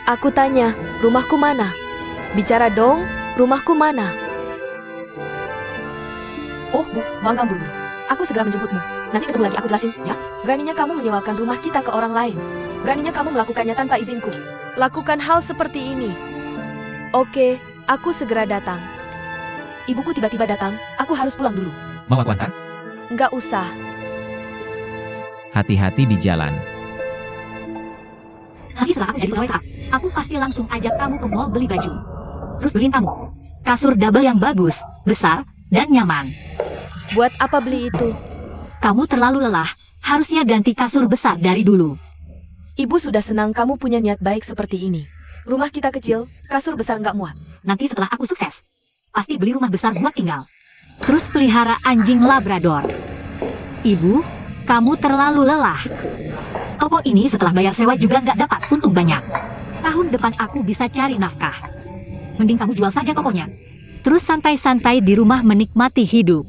Aku tanya, rumahku mana? Bicara dong, rumahku mana? Oh, Bu, bangga buru-buru. Aku segera menjemputmu. Nanti ketemu lagi aku jelasin, ya? Beraninya kamu menyewakan rumah kita ke orang lain. Beraninya kamu melakukannya tanpa izinku. Lakukan hal seperti ini. Oke, aku segera datang. Ibuku tiba-tiba datang, aku harus pulang dulu. Mau aku antar? Nggak usah. Hati-hati di jalan. Nanti setelah aku jadi pegawai tetap, aku pasti langsung ajak kamu ke mall beli baju. Terus beliin kamu kasur double yang bagus, besar, dan nyaman. Buat apa beli itu? Kamu terlalu lelah, harusnya ganti kasur besar dari dulu. Ibu sudah senang kamu punya niat baik seperti ini. Rumah kita kecil, kasur besar nggak muat. Nanti setelah aku sukses, pasti beli rumah besar buat tinggal. Terus pelihara anjing Labrador. Ibu, kamu terlalu lelah. Toko ini setelah bayar sewa juga nggak dapat untung banyak. Tahun depan aku bisa cari nafkah. Mending kamu jual saja tokonya. Terus santai-santai di rumah menikmati hidup.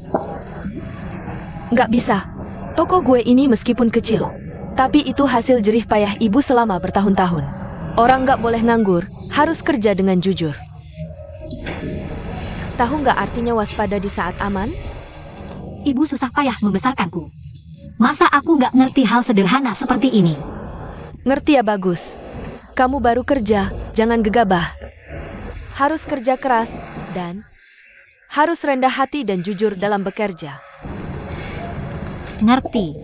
Nggak bisa. Toko gue ini meskipun kecil, tapi itu hasil jerih payah ibu selama bertahun-tahun. Orang nggak boleh nganggur, Harus kerja dengan jujur. Tahu nggak artinya waspada di saat aman? Ibu susah payah membesarkanku. Masa aku nggak ngerti hal sederhana seperti ini? Ngerti ya bagus. Kamu baru kerja, jangan gegabah. Harus kerja keras, dan harus rendah hati dan jujur dalam bekerja. Ngerti.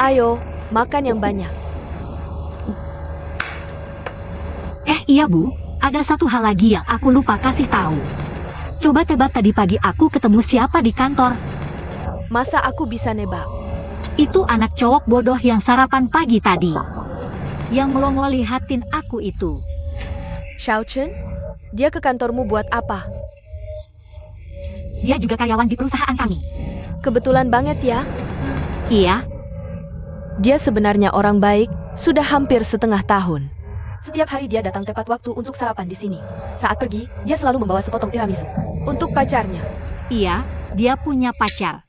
Ayo, makan yang banyak. Iya Bu, ada satu hal lagi yang aku lupa kasih tahu. Coba tebak tadi pagi aku ketemu siapa di kantor? Masa aku bisa nebak? Itu anak cowok bodoh yang sarapan pagi tadi. Yang melongo lihatin aku itu. Xiao Chen? Dia ke kantormu buat apa? Dia juga karyawan di perusahaan kami. Kebetulan banget ya. Iya, Dia sebenarnya orang baik, sudah hampir setengah tahun. Setiap hari dia datang tepat waktu untuk sarapan di sini. Saat pergi, dia selalu membawa sepotong tiramisu. Untuk pacarnya. iya, dia punya pacar.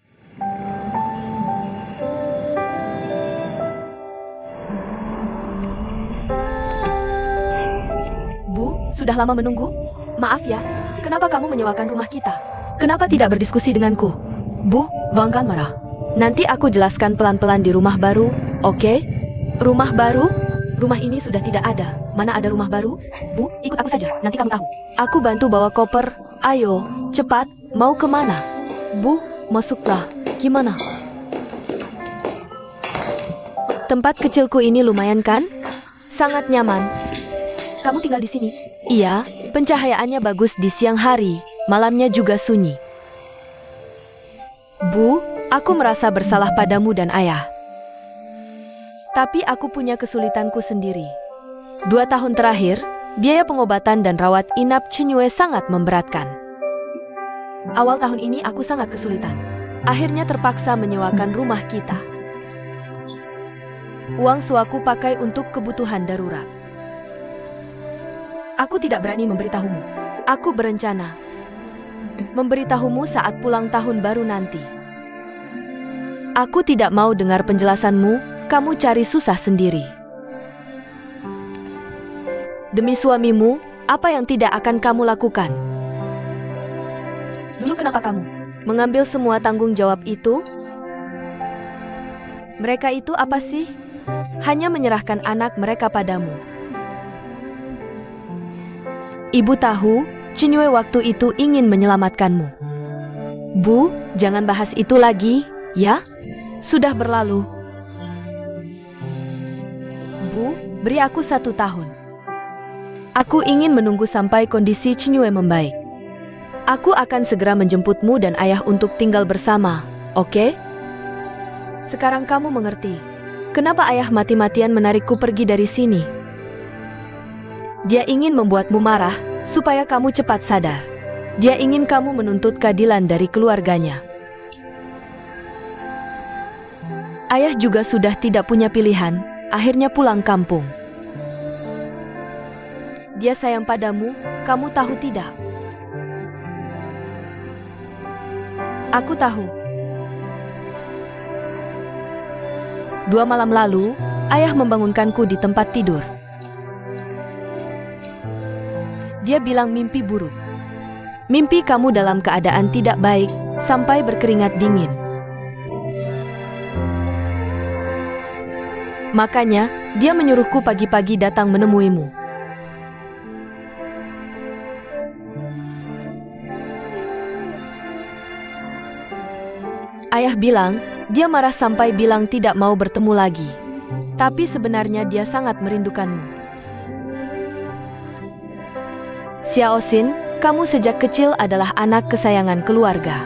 Bu, sudah lama menunggu? Maaf ya, kenapa kamu menyewakan rumah kita? Kenapa tidak berdiskusi denganku? Bu, jangan marah. Nanti aku jelaskan pelan-pelan di rumah baru, oke? Rumah baru? Rumah ini sudah tidak ada. Mana ada rumah baru? Bu, ikut aku saja, nanti kamu tahu. Aku bantu bawa koper. Ayo, cepat, mau kemana? Bu, masuklah. Gimana? Tempat kecilku ini lumayan kan? Sangat nyaman. Kamu tinggal di sini? Iya, pencahayaannya bagus di siang hari, malamnya juga sunyi. Bu, aku merasa bersalah padamu dan ayah. Tapi aku punya kesulitanku sendiri. 2 tahun terakhir, biaya pengobatan dan rawat inap Chinyue sangat memberatkan. Awal tahun ini aku sangat kesulitan. Akhirnya terpaksa menyewakan rumah kita. Uang suaku pakai untuk kebutuhan darurat. Aku tidak berani memberitahumu. Aku berencana memberitahumu saat pulang tahun baru nanti. Aku tidak mau dengar penjelasanmu, kamu cari susah sendiri. Demi suamimu, apa yang tidak akan kamu lakukan? Dulu kenapa kamu mengambil semua tanggung jawab itu? Mereka itu apa sih? Hanya menyerahkan anak mereka padamu. Ibu tahu, Chinyue waktu itu ingin menyelamatkanmu. Bu, jangan bahas itu lagi, ya? Sudah berlalu. Bu, beri aku 1 tahun. Aku ingin menunggu sampai kondisi Chinyue membaik. Aku akan segera menjemputmu dan ayah untuk tinggal bersama, oke? Sekarang kamu mengerti. Kenapa ayah mati-matian menarikku pergi dari sini? Dia ingin membuatmu marah, supaya kamu cepat sadar. Dia ingin kamu menuntut keadilan dari keluarganya. Ayah juga sudah tidak punya pilihan, akhirnya pulang kampung. Dia sayang padamu, kamu tahu tidak? Aku tahu. 2 malam lalu, ayah membangunkanku di tempat tidur. Dia bilang mimpi buruk. Mimpi kamu dalam keadaan tidak baik, sampai berkeringat dingin. Makanya, dia menyuruhku pagi-pagi datang menemuimu. Ayah bilang, dia marah sampai bilang tidak mau bertemu lagi. Tapi sebenarnya dia sangat merindukanmu. Xiao Xin, kamu sejak kecil adalah anak kesayangan keluarga.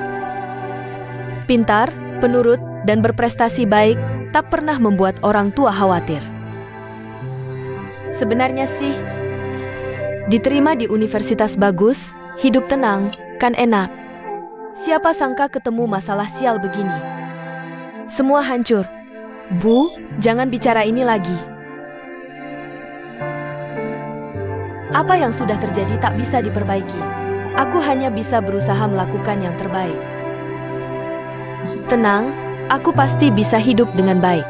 Pintar, penurut, dan berprestasi baik, tak pernah membuat orang tua khawatir. Sebenarnya sih, diterima di universitas bagus, hidup tenang, kan enak. Siapa sangka ketemu masalah sial begini. Semua hancur. Bu, jangan bicara ini lagi. Apa yang sudah terjadi tak bisa diperbaiki. Aku hanya bisa berusaha melakukan yang terbaik. Tenang, aku pasti bisa hidup dengan baik.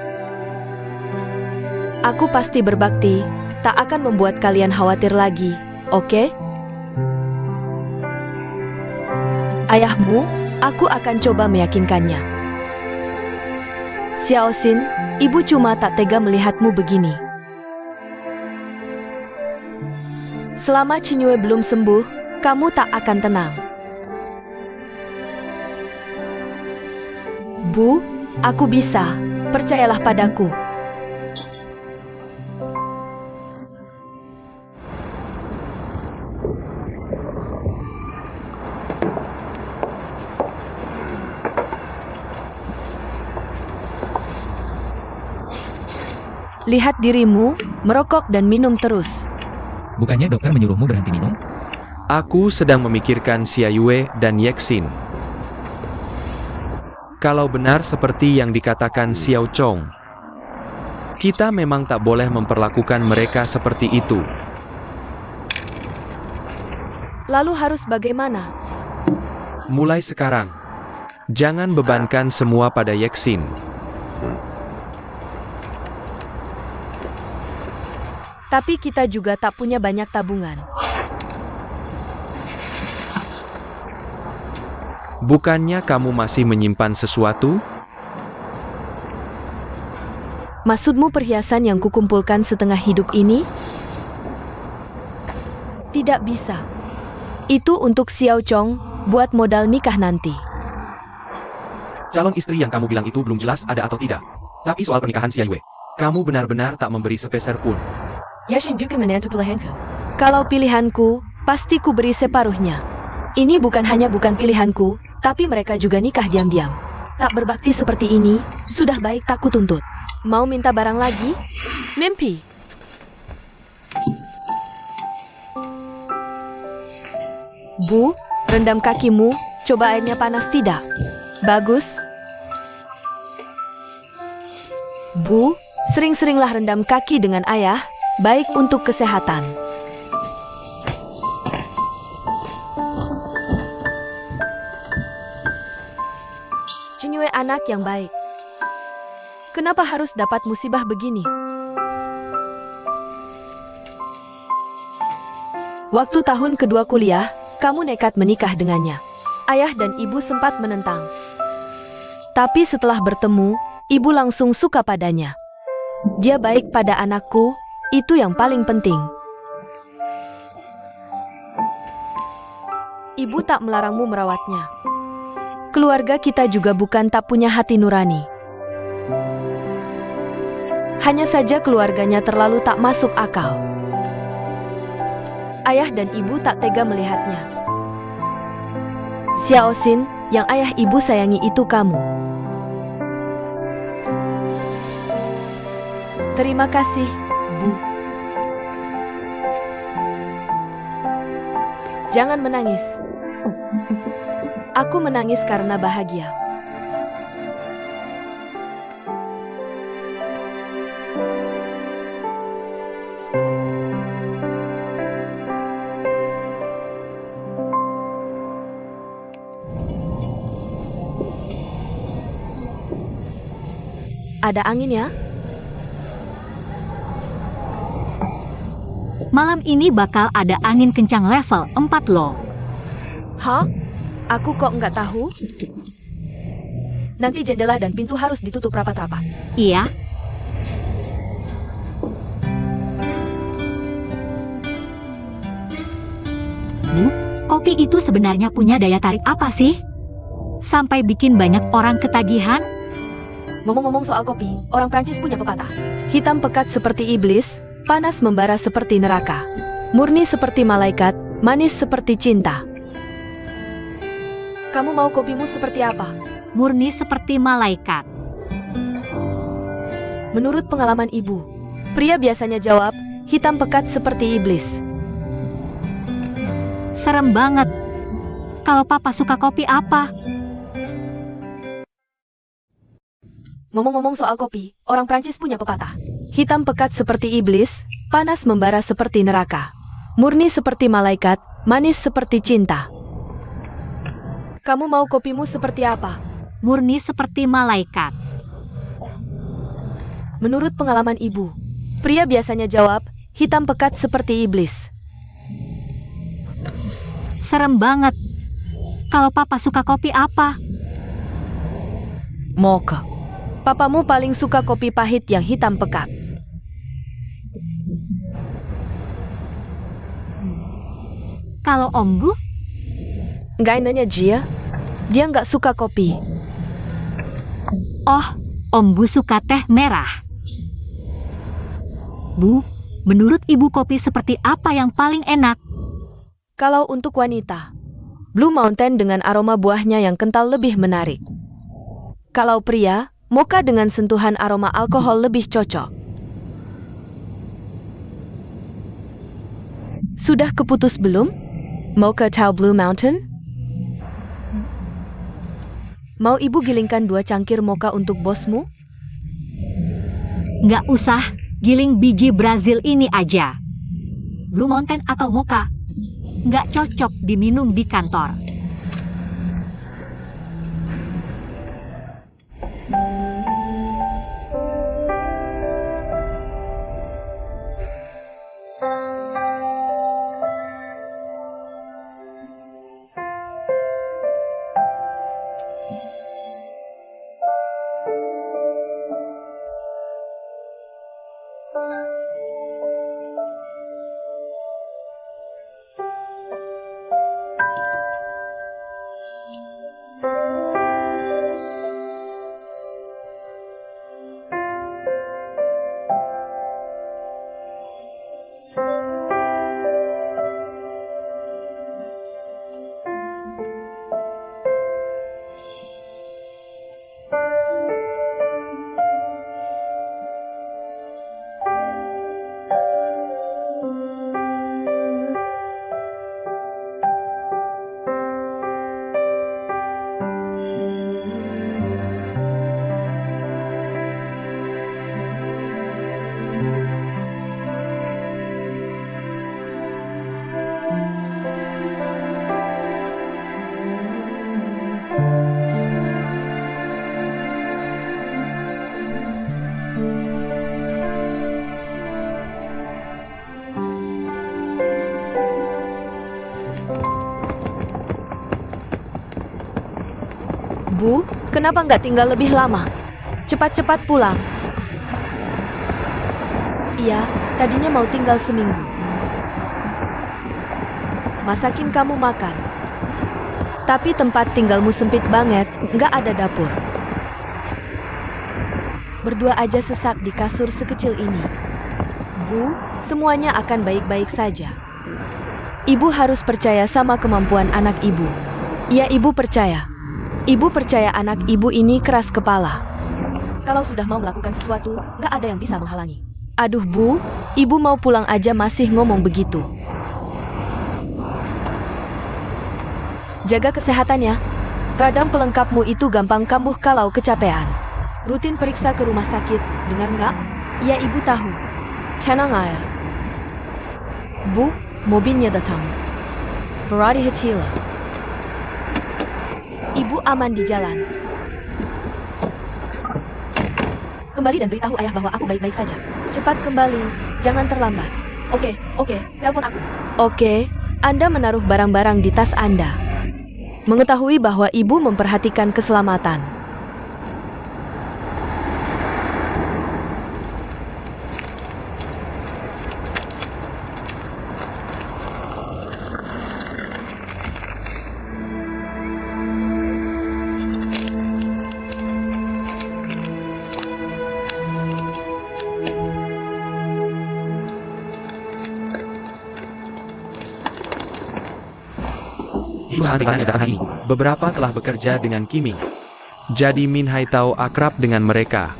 Aku pasti berbakti, tak akan membuat kalian khawatir lagi, oke? Ayahmu, aku akan coba meyakinkannya. Xiaoxin, ibu cuma tak tega melihatmu begini. Selama Qinyue belum sembuh, kamu tak akan tenang. Bu, aku bisa. Percayalah padaku. Lihat dirimu, merokok dan minum terus. Bukannya dokter menyuruhmu berhenti minum? Aku sedang memikirkan Xia Yue dan Yexin. Kalau benar seperti yang dikatakan Xiao Chong, kita memang tak boleh memperlakukan mereka seperti itu. Lalu harus bagaimana? Mulai sekarang, jangan bebankan semua pada Yexin. Tapi kita juga tak punya banyak tabungan. Bukannya kamu masih menyimpan sesuatu? Maksudmu perhiasan yang kukumpulkan setengah hidup ini? Tidak bisa. Itu untuk Xiao Chong, buat modal nikah nanti. Calon istri yang kamu bilang itu belum jelas ada atau tidak. Tapi soal pernikahan Xia Yue, kamu benar-benar tak memberi sepeser pun. Kalau pilihanku, pasti ku beri separuhnya. Ini bukan hanya bukan pilihanku, tapi mereka juga nikah diam-diam. Tak berbakti seperti ini, sudah baik tak kutuntut. Mau minta barang lagi? Mimpi. Bu, rendam kakimu, coba airnya panas tidak? Bagus. Bu, sering-seringlah rendam kaki dengan ayah, baik untuk kesehatan. Qinyue anak yang baik. Kenapa harus dapat musibah begini? Waktu tahun kedua kuliah, kamu nekat menikah dengannya. Ayah dan ibu sempat menentang. Tapi setelah bertemu, ibu langsung suka padanya. Dia baik pada anakku, itu yang paling penting. Ibu tak melarangmu merawatnya. Keluarga kita juga bukan tak punya hati nurani. Hanya saja keluarganya terlalu tak masuk akal. Ayah dan ibu tak tega melihatnya. Xiaoxin, yang ayah ibu sayangi itu kamu. Terima kasih, Bu. Jangan menangis. Aku menangis karena bahagia. Ada angin ya? Malam ini bakal ada angin kencang level 4 loh. Hah? Aku kok nggak tahu? Nanti jendela dan pintu harus ditutup rapat-rapat. Iya, Bu, kopi itu sebenarnya punya daya tarik apa sih? Sampai bikin banyak orang ketagihan? Ngomong-ngomong soal kopi, orang Prancis punya pepatah. Hitam pekat seperti iblis, panas membara seperti neraka. Murni seperti malaikat, manis seperti cinta. Kamu mau kopimu seperti apa? Murni seperti malaikat. Menurut pengalaman ibu, pria biasanya jawab, hitam pekat seperti iblis. Serem banget. Kalau papa suka kopi apa? Ngomong-ngomong soal kopi, orang Prancis punya pepatah. Hitam pekat seperti iblis, panas membara seperti neraka. Murni seperti malaikat, manis seperti cinta. Kamu mau kopimu seperti apa? Murni seperti malaikat. Menurut pengalaman ibu, Pria biasanya jawab, hitam pekat seperti iblis. Serem banget. Kalau papa suka kopi apa? Mocha. Papamu paling suka kopi pahit yang hitam pekat. Kalau Om Gu? Nggak nanya Jia, dia nggak suka kopi. Oh, Om Bu suka teh merah. Bu, menurut Ibu kopi seperti apa yang paling enak? Kalau untuk wanita, Blue Mountain dengan aroma buahnya yang kental lebih menarik. Kalau pria, mocha dengan sentuhan aroma alkohol lebih cocok. Sudah keputus belum? Mocha atau Blue Mountain? Mau ibu gilingkan 2 cangkir mocha untuk bosmu? Nggak usah, giling biji Brazil ini aja. Blue Mountain atau mocha? Nggak cocok diminum di kantor. Bu, kenapa nggak tinggal lebih lama? Cepat-cepat pulang. Iya, tadinya mau tinggal seminggu. Masakin kamu makan. Tapi tempat tinggalmu sempit banget, nggak ada dapur. Berdua aja sesak di kasur sekecil ini. Bu, semuanya akan baik-baik saja. Ibu harus percaya sama kemampuan anak ibu. Ya, ibu percaya. Ibu percaya anak ibu ini keras kepala. Kalau sudah mau melakukan sesuatu, nggak ada yang bisa menghalangi. Aduh Bu, ibu mau pulang aja masih ngomong begitu. Jaga kesehatan ya. Radang pelengkapmu itu gampang kambuh kalau kecapean. Rutin periksa ke rumah sakit, dengar nggak? Ya ibu tahu. Tenang aja. Bu, mobilnya datang. Berhati-hatilah. Ibu aman di jalan. Kembali dan beritahu ayah bahwa aku baik-baik saja. Cepat kembali, jangan terlambat. Oke, telepon aku. Oke, Anda menaruh barang-barang di tas Anda. Mengetahui bahwa ibu memperhatikan keselamatan. Perusahaan ringan datang ini. Beberapa telah bekerja dengan Kimi. Jadi Min Hai tahu akrab dengan mereka.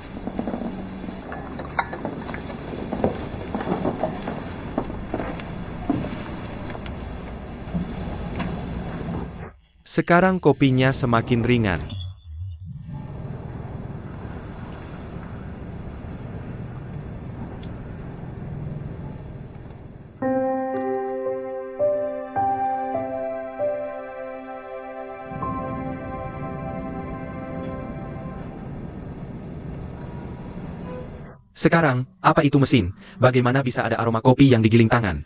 Sekarang kopinya semakin ringan. Sekarang, apa itu mesin? Bagaimana bisa ada aroma kopi yang digiling tangan?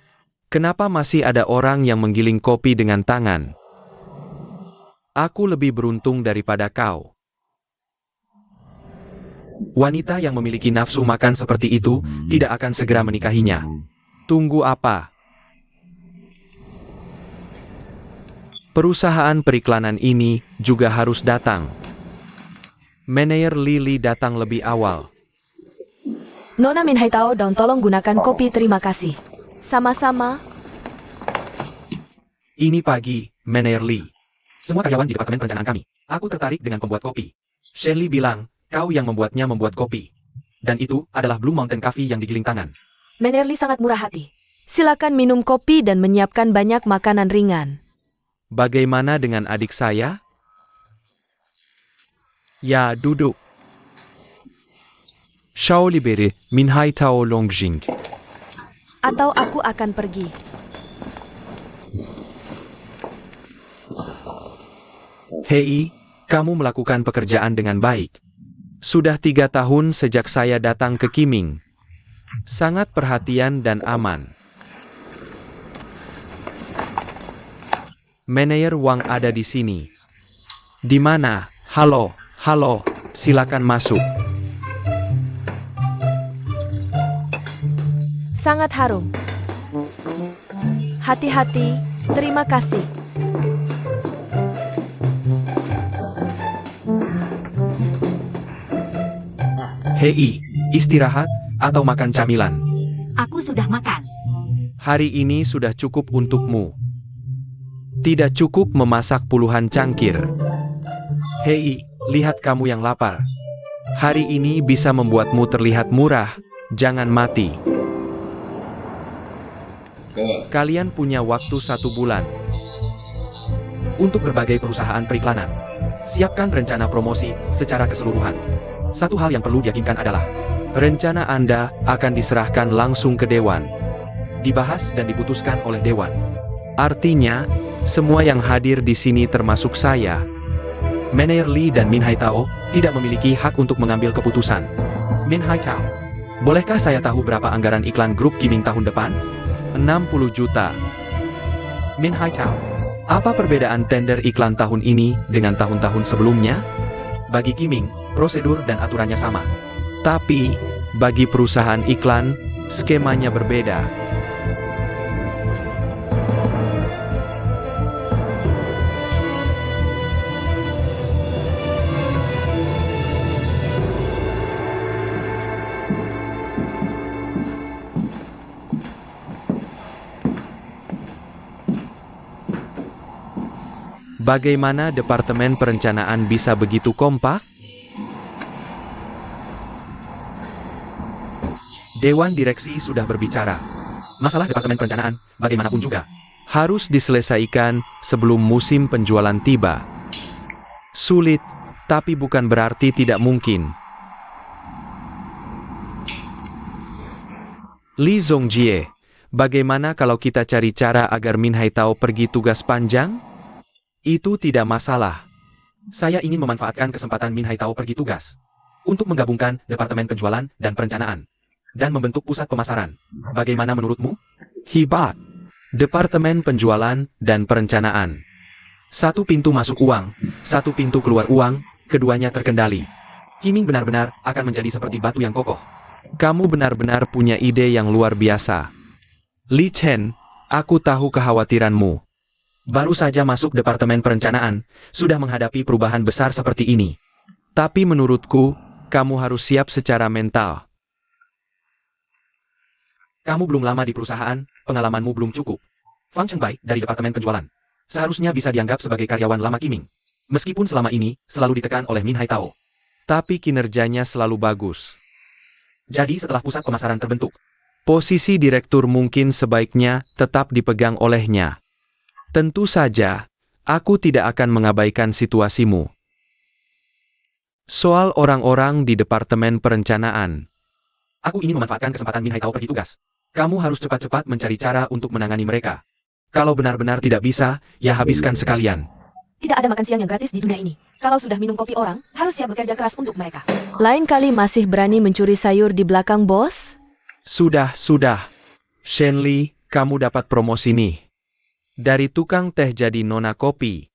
Kenapa masih ada orang yang menggiling kopi dengan tangan? Aku lebih beruntung daripada kau. Wanita yang memiliki nafsu makan seperti itu tidak akan segera menikahinya. Tunggu apa? Perusahaan periklanan ini juga harus datang. Manajer Lily datang lebih awal. Nona Min Hai Tao dan tolong gunakan kopi, terima kasih. Sama-sama. Ini pagi, Manajer Lee. Semua karyawan di departemen perencanaan kami. Aku tertarik dengan pembuat kopi. Shirley bilang, kau yang membuat kopi. Dan itu adalah Blue Mountain Coffee yang digiling tangan. Manajer Lee sangat murah hati. Silakan minum kopi dan menyiapkan banyak makanan ringan. Bagaimana dengan adik saya? Ya, duduk. Shao libere, Min Hai Tao Longjing. Atau aku akan pergi. Hei, kamu melakukan pekerjaan dengan baik. Sudah 3 tahun sejak saya datang ke Kiming. Sangat perhatian dan aman. Manajer Wang ada di sini. Di mana? Halo, silakan masuk. Sangat harum. Hati-hati, terima kasih. Hei, istirahat atau makan camilan? Aku sudah makan. Hari ini sudah cukup untukmu. Tidak cukup memasak puluhan cangkir. Hei, lihat kamu yang lapar. Hari ini bisa membuatmu terlihat murah, jangan mati. Kalian punya waktu 1 bulan untuk berbagai perusahaan periklanan. Siapkan rencana promosi secara keseluruhan. Satu hal yang perlu diyakinkan adalah, rencana Anda akan diserahkan langsung ke Dewan. Dibahas dan diputuskan oleh Dewan. Artinya, semua yang hadir di sini termasuk saya, Manajer Lee dan Min Hai Tao, tidak memiliki hak untuk mengambil keputusan. Min Hai Tao, bolehkah saya tahu berapa anggaran iklan grup Kiming tahun depan? 60 juta. Min Hai Tao, apa perbedaan tender iklan tahun ini dengan tahun-tahun sebelumnya? Bagi Kiming, prosedur dan aturannya sama. Tapi, bagi perusahaan iklan, skemanya berbeda. Bagaimana Departemen Perencanaan bisa begitu kompak? Dewan Direksi sudah berbicara. Masalah Departemen Perencanaan, bagaimanapun juga, harus diselesaikan sebelum musim penjualan tiba. Sulit, tapi bukan berarti tidak mungkin. Li Zongjie, bagaimana kalau kita cari cara agar Min Hai Tao pergi tugas panjang? Itu tidak masalah. Saya ingin memanfaatkan kesempatan Min Hai Tao pergi tugas untuk menggabungkan Departemen Penjualan dan Perencanaan dan membentuk pusat pemasaran. Bagaimana menurutmu? Hebat. Departemen Penjualan dan Perencanaan. 1 pintu masuk uang, 1 pintu keluar uang, keduanya terkendali. Kiming benar-benar akan menjadi seperti batu yang kokoh. Kamu benar-benar punya ide yang luar biasa. Li Chen, aku tahu kekhawatiranmu. Baru saja masuk Departemen Perencanaan, sudah menghadapi perubahan besar seperti ini. Tapi menurutku, kamu harus siap secara mental. Kamu belum lama di perusahaan, pengalamanmu belum cukup. Fang Chengbai dari Departemen Penjualan seharusnya bisa dianggap sebagai karyawan lama Kiming. Meskipun selama ini selalu ditekan oleh Min Hai Tao. Tapi kinerjanya selalu bagus. Jadi setelah pusat pemasaran terbentuk, posisi direktur mungkin sebaiknya tetap dipegang olehnya. Tentu saja, aku tidak akan mengabaikan situasimu. Soal orang-orang di Departemen Perencanaan. Aku ingin memanfaatkan kesempatan Min Hai Tao pergi tugas. Kamu harus cepat-cepat mencari cara untuk menangani mereka. Kalau benar-benar tidak bisa, ya habiskan sekalian. Tidak ada makan siang yang gratis di dunia ini. Kalau sudah minum kopi orang, harus siap bekerja keras untuk mereka. Lain kali masih berani mencuri sayur di belakang bos? Sudah. Shenli, kamu dapat promosi nih. Dari tukang teh jadi nona kopi.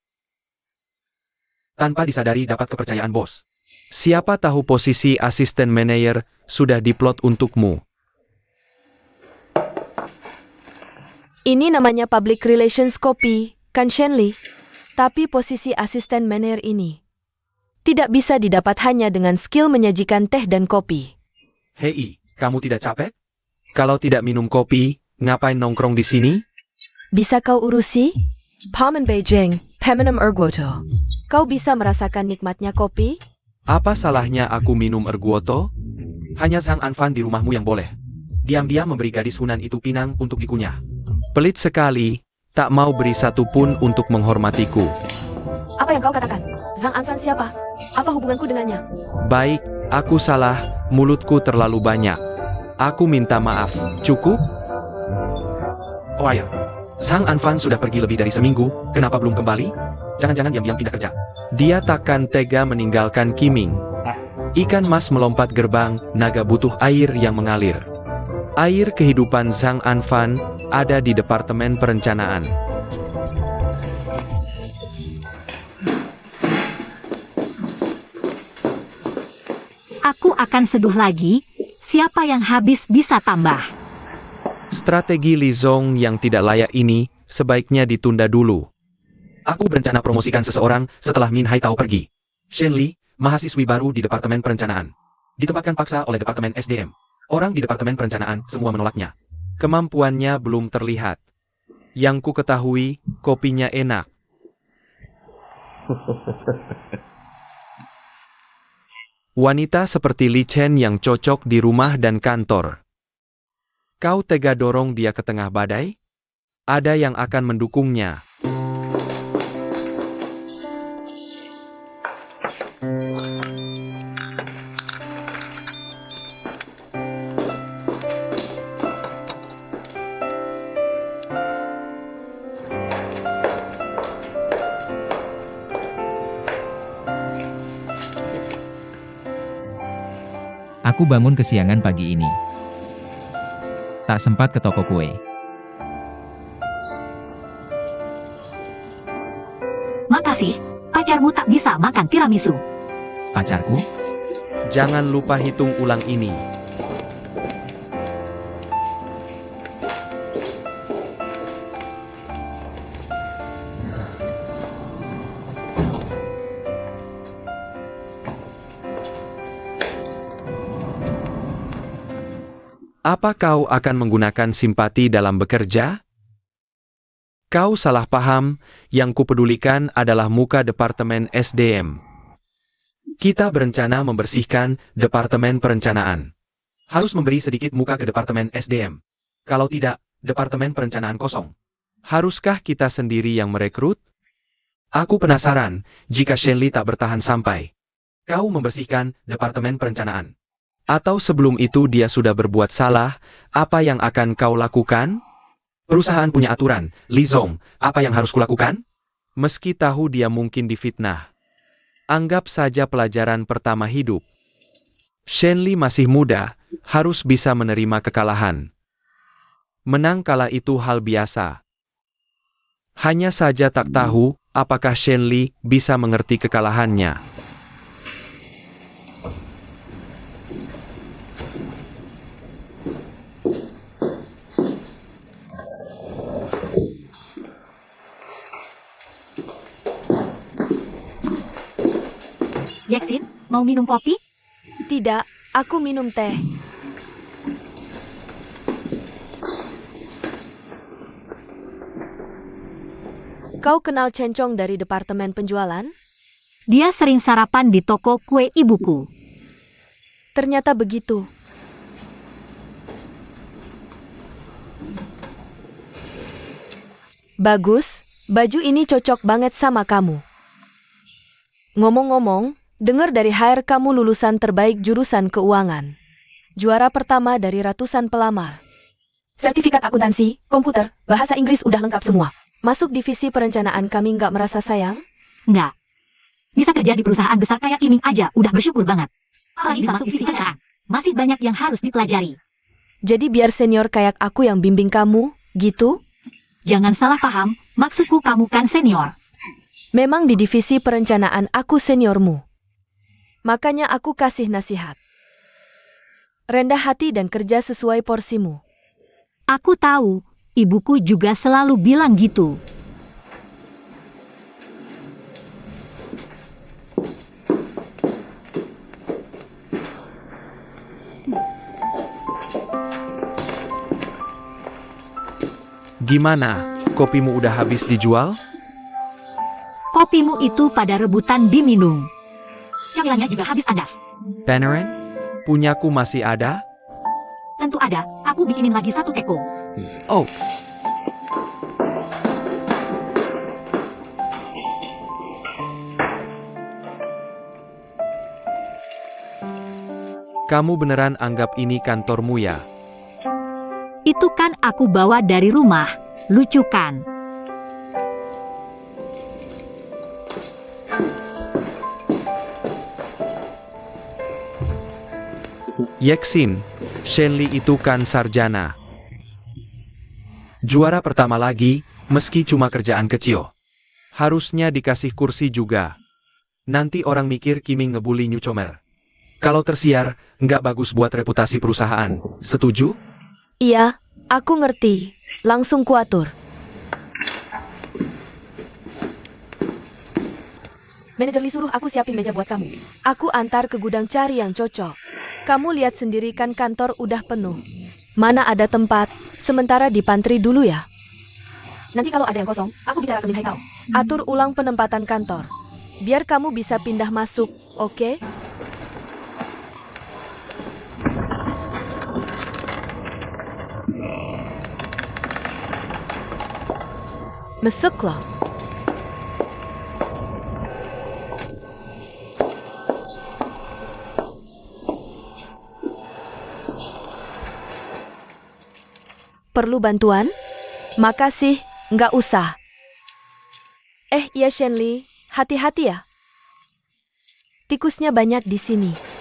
Tanpa disadari dapat kepercayaan bos. Siapa tahu posisi asisten manajer sudah diplot untukmu. Ini namanya public relations kopi, kan Shenli? Tapi posisi asisten manajer ini tidak bisa didapat hanya dengan skill menyajikan teh dan kopi. Hei, kamu tidak capek? Kalau tidak minum kopi, ngapain nongkrong di sini? Bisa kau urusi? Paman Beijing, Pemenem Erguoto. Kau bisa merasakan nikmatnya kopi? Apa salahnya aku minum erguoto? Hanya Zhang Anfan di rumahmu yang boleh. Diam-diam memberi gadis Hunan itu pinang untuk dikunyah. Pelit sekali, tak mau beri satu pun untuk menghormatiku. Apa yang kau katakan? Zhang Anfan siapa? Apa hubunganku dengannya? Baik, aku salah, mulutku terlalu banyak. Aku minta maaf, cukup? Oh ayah, Zhang Anfan sudah pergi lebih dari seminggu, kenapa belum kembali? Jangan-jangan diam-diam pindah kerja. Dia takkan tega meninggalkan Qiming. Ikan mas melompat gerbang, naga butuh air yang mengalir. Air kehidupan Zhang Anfan ada di Departemen Perencanaan. Aku akan seduh lagi, siapa yang habis bisa tambah. Strategi Li Zong yang tidak layak ini sebaiknya ditunda dulu. Aku berencana promosikan seseorang setelah Min Hai Tao pergi. Shenli, mahasiswi baru di Departemen Perencanaan. Ditempatkan paksa oleh Departemen SDM. Orang di Departemen Perencanaan semua menolaknya. Kemampuannya belum terlihat. Yang ku ketahui, kopinya enak. Wanita seperti Li Chen yang cocok di rumah dan kantor. Kau tega dorong dia ke tengah badai? Ada yang akan mendukungnya. Aku bangun kesiangan pagi ini. Tak sempat ke toko kue. Makasih, pacarmu tak bisa makan tiramisu. Pacarku? Jangan lupa hitung ulang ini. Apa kau akan menggunakan simpati dalam bekerja? Kau salah paham, yang kupedulikan adalah muka Departemen SDM. Kita berencana membersihkan Departemen Perencanaan. Harus memberi sedikit muka ke Departemen SDM. Kalau tidak, Departemen Perencanaan kosong. Haruskah kita sendiri yang merekrut? Aku penasaran, jika Shenli tak bertahan sampai kau membersihkan Departemen Perencanaan. Atau sebelum itu dia sudah berbuat salah, apa yang akan kau lakukan? Perusahaan punya aturan, Li Zong, apa yang harus kulakukan? Meski tahu dia mungkin difitnah. Anggap saja pelajaran pertama hidup. Shenli masih muda, harus bisa menerima kekalahan. Menang kalah itu hal biasa. Hanya saja tak tahu, apakah Shenli bisa mengerti kekalahannya. Jackson, mau minum kopi? Tidak, aku minum teh. Kau kenal Cencong dari Departemen Penjualan? Dia sering sarapan di toko kue ibuku. Ternyata begitu. Bagus, baju ini cocok banget sama kamu. Ngomong-ngomong, dengar dari HR kamu lulusan terbaik jurusan keuangan. Juara pertama dari ratusan pelamar. Sertifikat akuntansi, komputer, bahasa Inggris udah lengkap semua. Masuk divisi perencanaan kami nggak merasa sayang? Nggak. Bisa kerja di perusahaan besar kayak Qiming aja udah bersyukur banget. Apalagi sama fisika, masih banyak yang harus dipelajari. Jadi biar senior kayak aku yang bimbing kamu, gitu? Jangan salah paham, maksudku kamu kan senior. Memang di divisi perencanaan aku seniormu. Makanya aku kasih nasihat. Rendah hati dan kerja sesuai porsimu. Aku tahu, ibuku juga selalu bilang gitu. Gimana? Kopimu udah habis dijual? Kopimu itu pada rebutan diminum. Camilannya juga habis kandas. Beneran? Punyaku masih ada? Tentu ada, aku bikinin lagi 1 teko. Oh, kamu beneran anggap ini kantormu ya? Itu kan aku bawa dari rumah, lucu kan? Yeksin, Shenli itu kan sarjana. Juara pertama lagi, meski cuma kerjaan kecil. Harusnya dikasih kursi juga. Nanti orang mikir Kiming ngebully Newcomer. Kalau tersiar, nggak bagus buat reputasi perusahaan. Setuju? Iya, aku ngerti. Langsung kuatur. Manajer Lee suruh aku siapin meja buat kamu. Aku antar ke gudang cari yang cocok. Kamu lihat sendiri kan kantor udah penuh. Mana ada tempat, sementara di pantry dulu ya. Nanti kalau ada yang kosong, aku bicara ke Min Hai Tao. Atur ulang penempatan kantor. Biar kamu bisa pindah masuk, oke? Masuklah. Perlu bantuan? Makasih, nggak usah. Iya Shenli, hati-hati ya. Tikusnya banyak di sini.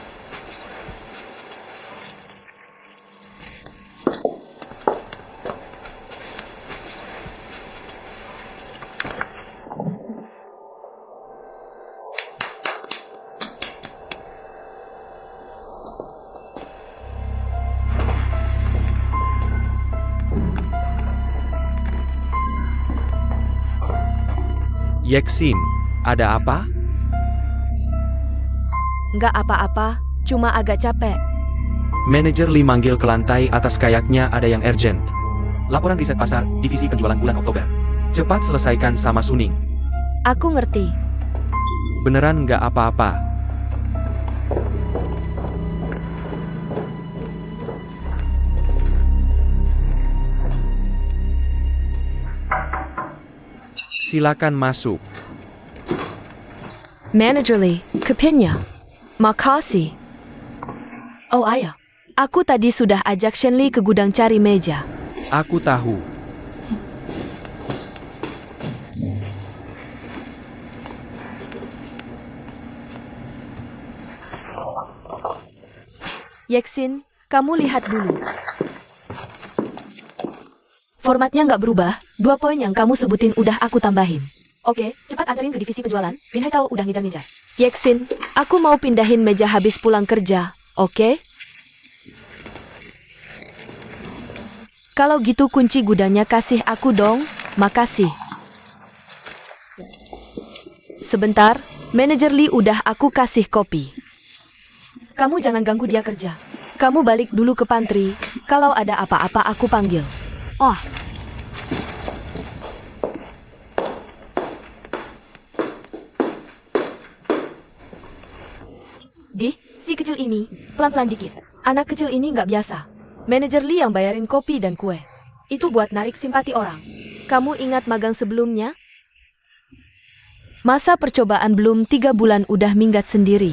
Yeksin, ada apa? Nggak apa-apa, cuma agak capek. Manajer Lee manggil ke lantai atas kayaknya ada yang urgent. Laporan riset pasar, divisi penjualan bulan Oktober. Cepat selesaikan sama Suning. Aku ngerti. Beneran nggak apa-apa. Silakan masuk. Manager Lee, kepinya. Makasih. Oh ayah, aku tadi sudah ajak Shenli ke gudang cari meja. Aku tahu. Yeksin, kamu lihat dulu. Formatnya nggak berubah, 2 poin yang kamu sebutin udah aku tambahin. Oke, cepat anterin ke divisi penjualan, Min Hai Tao udah ngejar-ngejar. Yeksin, aku mau pindahin meja habis pulang kerja, oke? Kalau gitu kunci gudangnya kasih aku dong, makasih. Sebentar, manajer Lee udah aku kasih kopi. Kamu jangan ganggu dia kerja. Kamu balik dulu ke pantry, kalau ada apa-apa aku panggil. Oh, Si kecil ini, pelan-pelan dikit. Anak kecil ini nggak biasa. Manajer Lee yang bayarin kopi dan kue. Itu buat narik simpati orang. Kamu ingat magang sebelumnya? Masa percobaan belum 3 bulan udah minggat sendiri.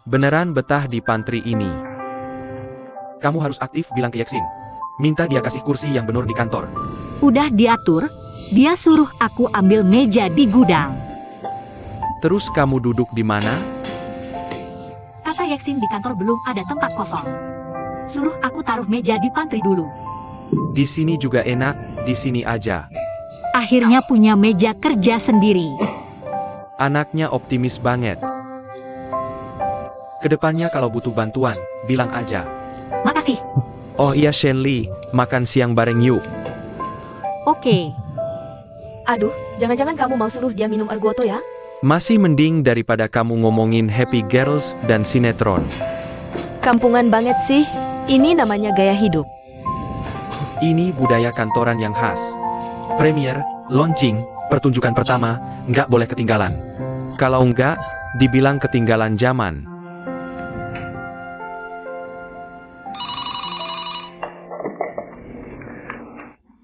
Beneran betah di pantry ini. Kamu harus aktif bilang ke Yeksin. Minta dia kasih kursi yang benar di kantor. Udah diatur, dia suruh aku ambil meja di gudang. Terus kamu duduk di mana? Kata Yeksin di kantor belum ada tempat kosong. Suruh aku taruh meja di pantry dulu. Di sini juga enak, di sini aja. Akhirnya punya meja kerja sendiri. Anaknya optimis banget. Kedepannya kalau butuh bantuan, bilang aja. Makasih. Oh iya Shenli, makan siang bareng yuk. Oke. Aduh, jangan-jangan kamu mau suruh dia minum ergoto ya? Masih mending daripada kamu ngomongin Happy Girls dan sinetron. Kampungan banget sih. Ini namanya gaya hidup. Ini budaya kantoran yang khas. Premier, launching, pertunjukan pertama, nggak boleh ketinggalan. Kalau nggak, dibilang ketinggalan zaman.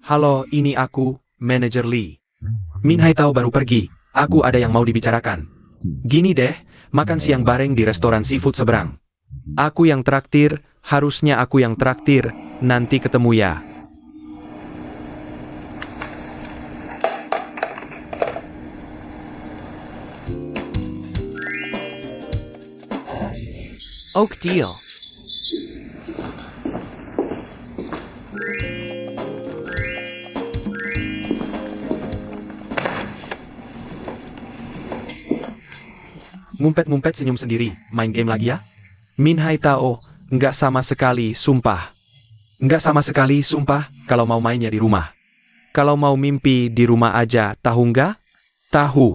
Halo, ini aku, Manajer Lee. Min Haitao baru pergi, aku ada yang mau dibicarakan. Gini deh, makan siang bareng di restoran seafood seberang. Aku yang traktir, harusnya aku yang traktir, nanti ketemu ya. Oak deal. Ngumpet-ngumpet senyum sendiri, main game lagi ya? Min Haitao, nggak sama sekali, sumpah. Nggak sama sekali, sumpah, kalau mau mainnya di rumah. Kalau mau mimpi di rumah aja, tahu nggak? Tahu.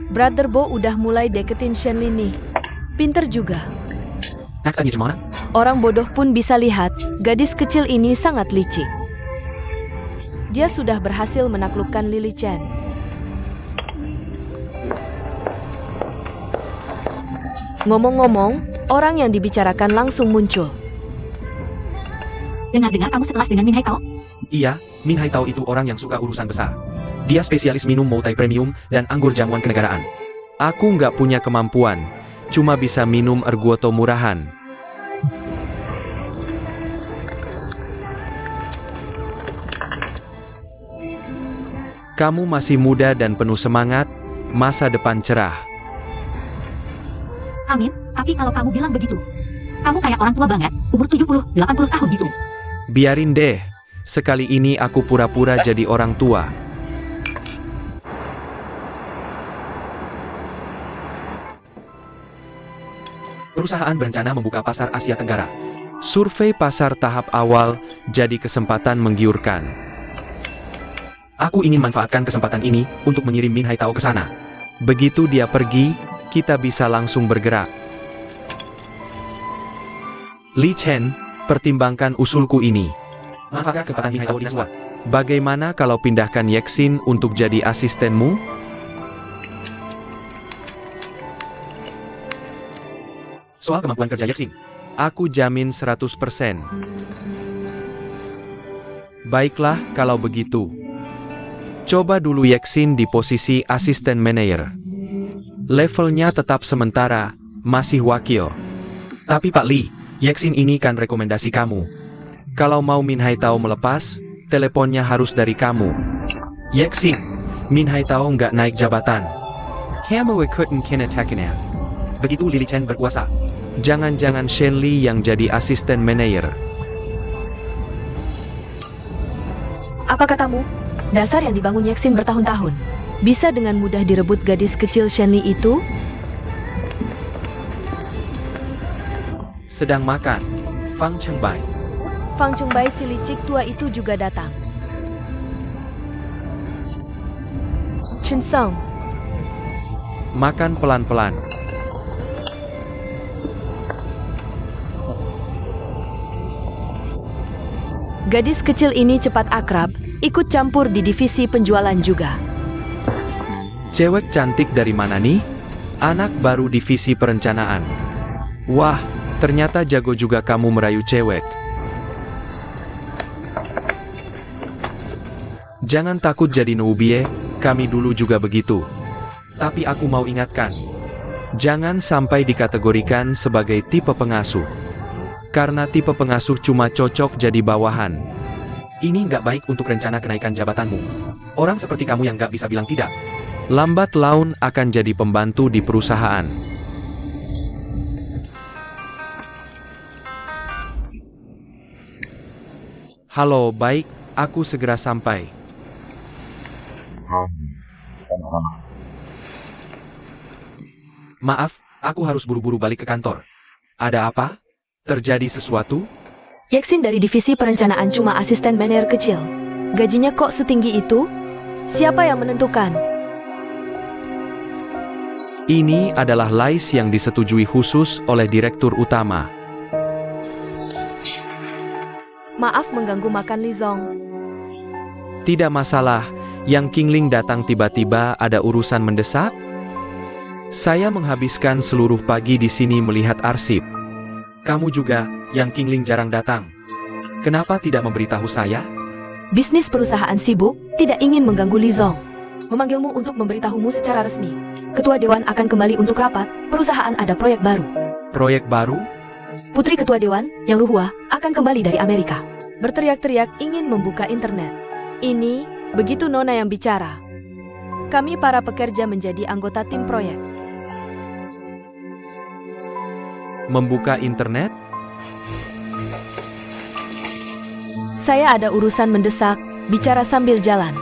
Brother Bo udah mulai deketin Shenli nih. Pinter juga. Orang bodoh pun bisa lihat, gadis kecil ini sangat licik. Dia sudah berhasil menaklukkan Lily Chen. Ngomong-ngomong, orang yang dibicarakan langsung muncul. Dengar-dengar kamu sekelas dengan Min Haitao? Iya, Min Haitao itu orang yang suka urusan besar. Dia spesialis minum multi premium dan anggur jamuan kenegaraan. Aku nggak punya kemampuan, cuma bisa minum ergoto murahan. Kamu masih muda dan penuh semangat, masa depan cerah. Amin, tapi kalau kamu bilang begitu, kamu kayak orang tua banget, umur 70-80 tahun gitu. Biarin deh, sekali ini aku pura-pura jadi orang tua. Perusahaan berencana membuka pasar Asia Tenggara. Survei pasar tahap awal jadi kesempatan menggiurkan. Aku ingin manfaatkan kesempatan ini untuk mengirim Min Haitao ke sana. Begitu dia pergi, kita bisa langsung bergerak. Li Chen, pertimbangkan usulku ini. Manfaatkan kesempatan Min Haitao di Nasua. Bagaimana kalau pindahkan Yeksin untuk jadi asistenmu? Soal kemampuan kerja Yeksin, aku jamin 100%. Baiklah kalau begitu. Coba dulu Yeksin di posisi asisten manajer. Levelnya tetap sementara, masih wakil. Tapi Pak Lee, Yeksin ini kan rekomendasi kamu. Kalau mau Min Haitao melepas, teleponnya harus dari kamu. Yeksin, Min Haitao nggak naik jabatan. Kamu ikutin kinetakinnya. Begitu Lily Chen berkuasa. Jangan-jangan Shenli yang jadi asisten manajer. Apa katamu? Dasar yang dibangun Yeksin bertahun-tahun. Bisa dengan mudah direbut gadis kecil Shenli itu? Sedang makan. Fang Chengbai. Fang Chengbai si licik tua itu juga datang. Chen Song. Makan pelan-pelan. Gadis kecil ini cepat akrab, ikut campur di divisi penjualan juga. Cewek cantik dari mana nih? Anak baru divisi perencanaan. Wah, ternyata jago juga kamu merayu cewek. Jangan takut jadi nubie, kami dulu juga begitu. Tapi aku mau ingatkan, jangan sampai dikategorikan sebagai tipe pengasuh. Karena tipe pengasuh cuma cocok jadi bawahan. Ini nggak baik untuk rencana kenaikan jabatanmu. Orang seperti kamu yang nggak bisa bilang tidak. Lambat laun akan jadi pembantu di perusahaan. Halo, baik, aku segera sampai. Maaf, aku harus buru-buru balik ke kantor. Ada apa? Terjadi sesuatu? Yeksin dari divisi perencanaan cuma asisten manajer kecil. Gajinya kok setinggi itu? Siapa yang menentukan? Ini adalah list yang disetujui khusus oleh direktur utama. Maaf mengganggu makan Lizong. Tidak masalah, yang Kingling datang tiba-tiba ada urusan mendesak? Saya menghabiskan seluruh pagi di sini melihat arsip. Kamu juga, yang Kingling jarang datang. Kenapa tidak memberitahu saya? Bisnis perusahaan sibuk, tidak ingin mengganggu Lizong. Memanggilmu untuk memberitahumu secara resmi. Ketua Dewan akan kembali untuk rapat, perusahaan ada proyek baru. Proyek baru? Putri Ketua Dewan, Yang Ruhua, akan kembali dari Amerika. Berteriak-teriak ingin membuka internet. Ini, begitu Nona yang bicara. Kami para pekerja menjadi anggota tim proyek. Membuka internet? Saya ada urusan mendesak, bicara sambil jalan.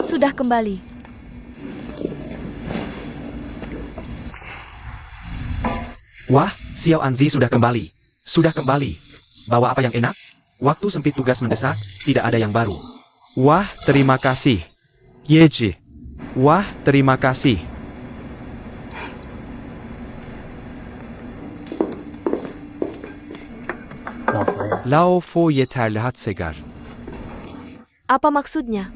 Sudah kembali. Wah, Xiao Anzi sudah kembali. Sudah kembali. Bawa apa yang enak? Waktu sempit tugas mendesak, tidak ada yang baru. Wah, terima kasih. Yeji. Wah, terima kasih. Lao Fo yeterli Hatsegar. Apa maksudnya?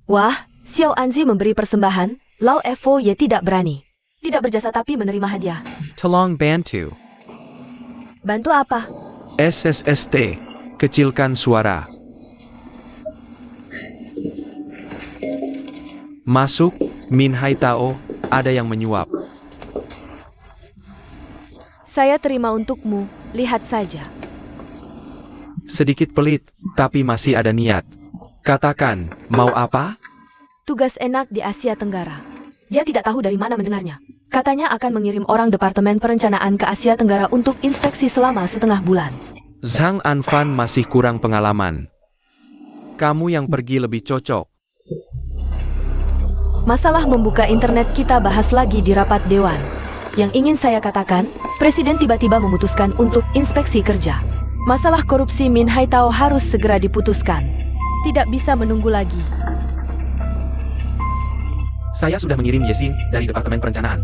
Wah, Xiao Anzi memberi persembahan, Lao Fo Ye tidak berani. Tidak berjasa tapi menerima hadiah. Tolong bantu. Bantu apa? SSST. Kecilkan suara. Masuk, Min Hai Tao, ada yang menyuap. Saya terima untukmu, lihat saja. Sedikit pelit, tapi masih ada niat. Katakan, mau apa? Tugas enak di Asia Tenggara. Dia tidak tahu dari mana mendengarnya. Katanya akan mengirim orang Departemen Perencanaan ke Asia Tenggara untuk inspeksi selama setengah bulan. Zhang Anfan masih kurang pengalaman. Kamu yang pergi lebih cocok. Masalah membuka internet kita bahas lagi di rapat dewan. Yang ingin saya katakan, Presiden tiba-tiba memutuskan untuk inspeksi kerja. Masalah korupsi Min Hai Tao harus segera diputuskan. Tidak bisa menunggu lagi. Saya sudah mengirim Yesin dari Departemen Perencanaan.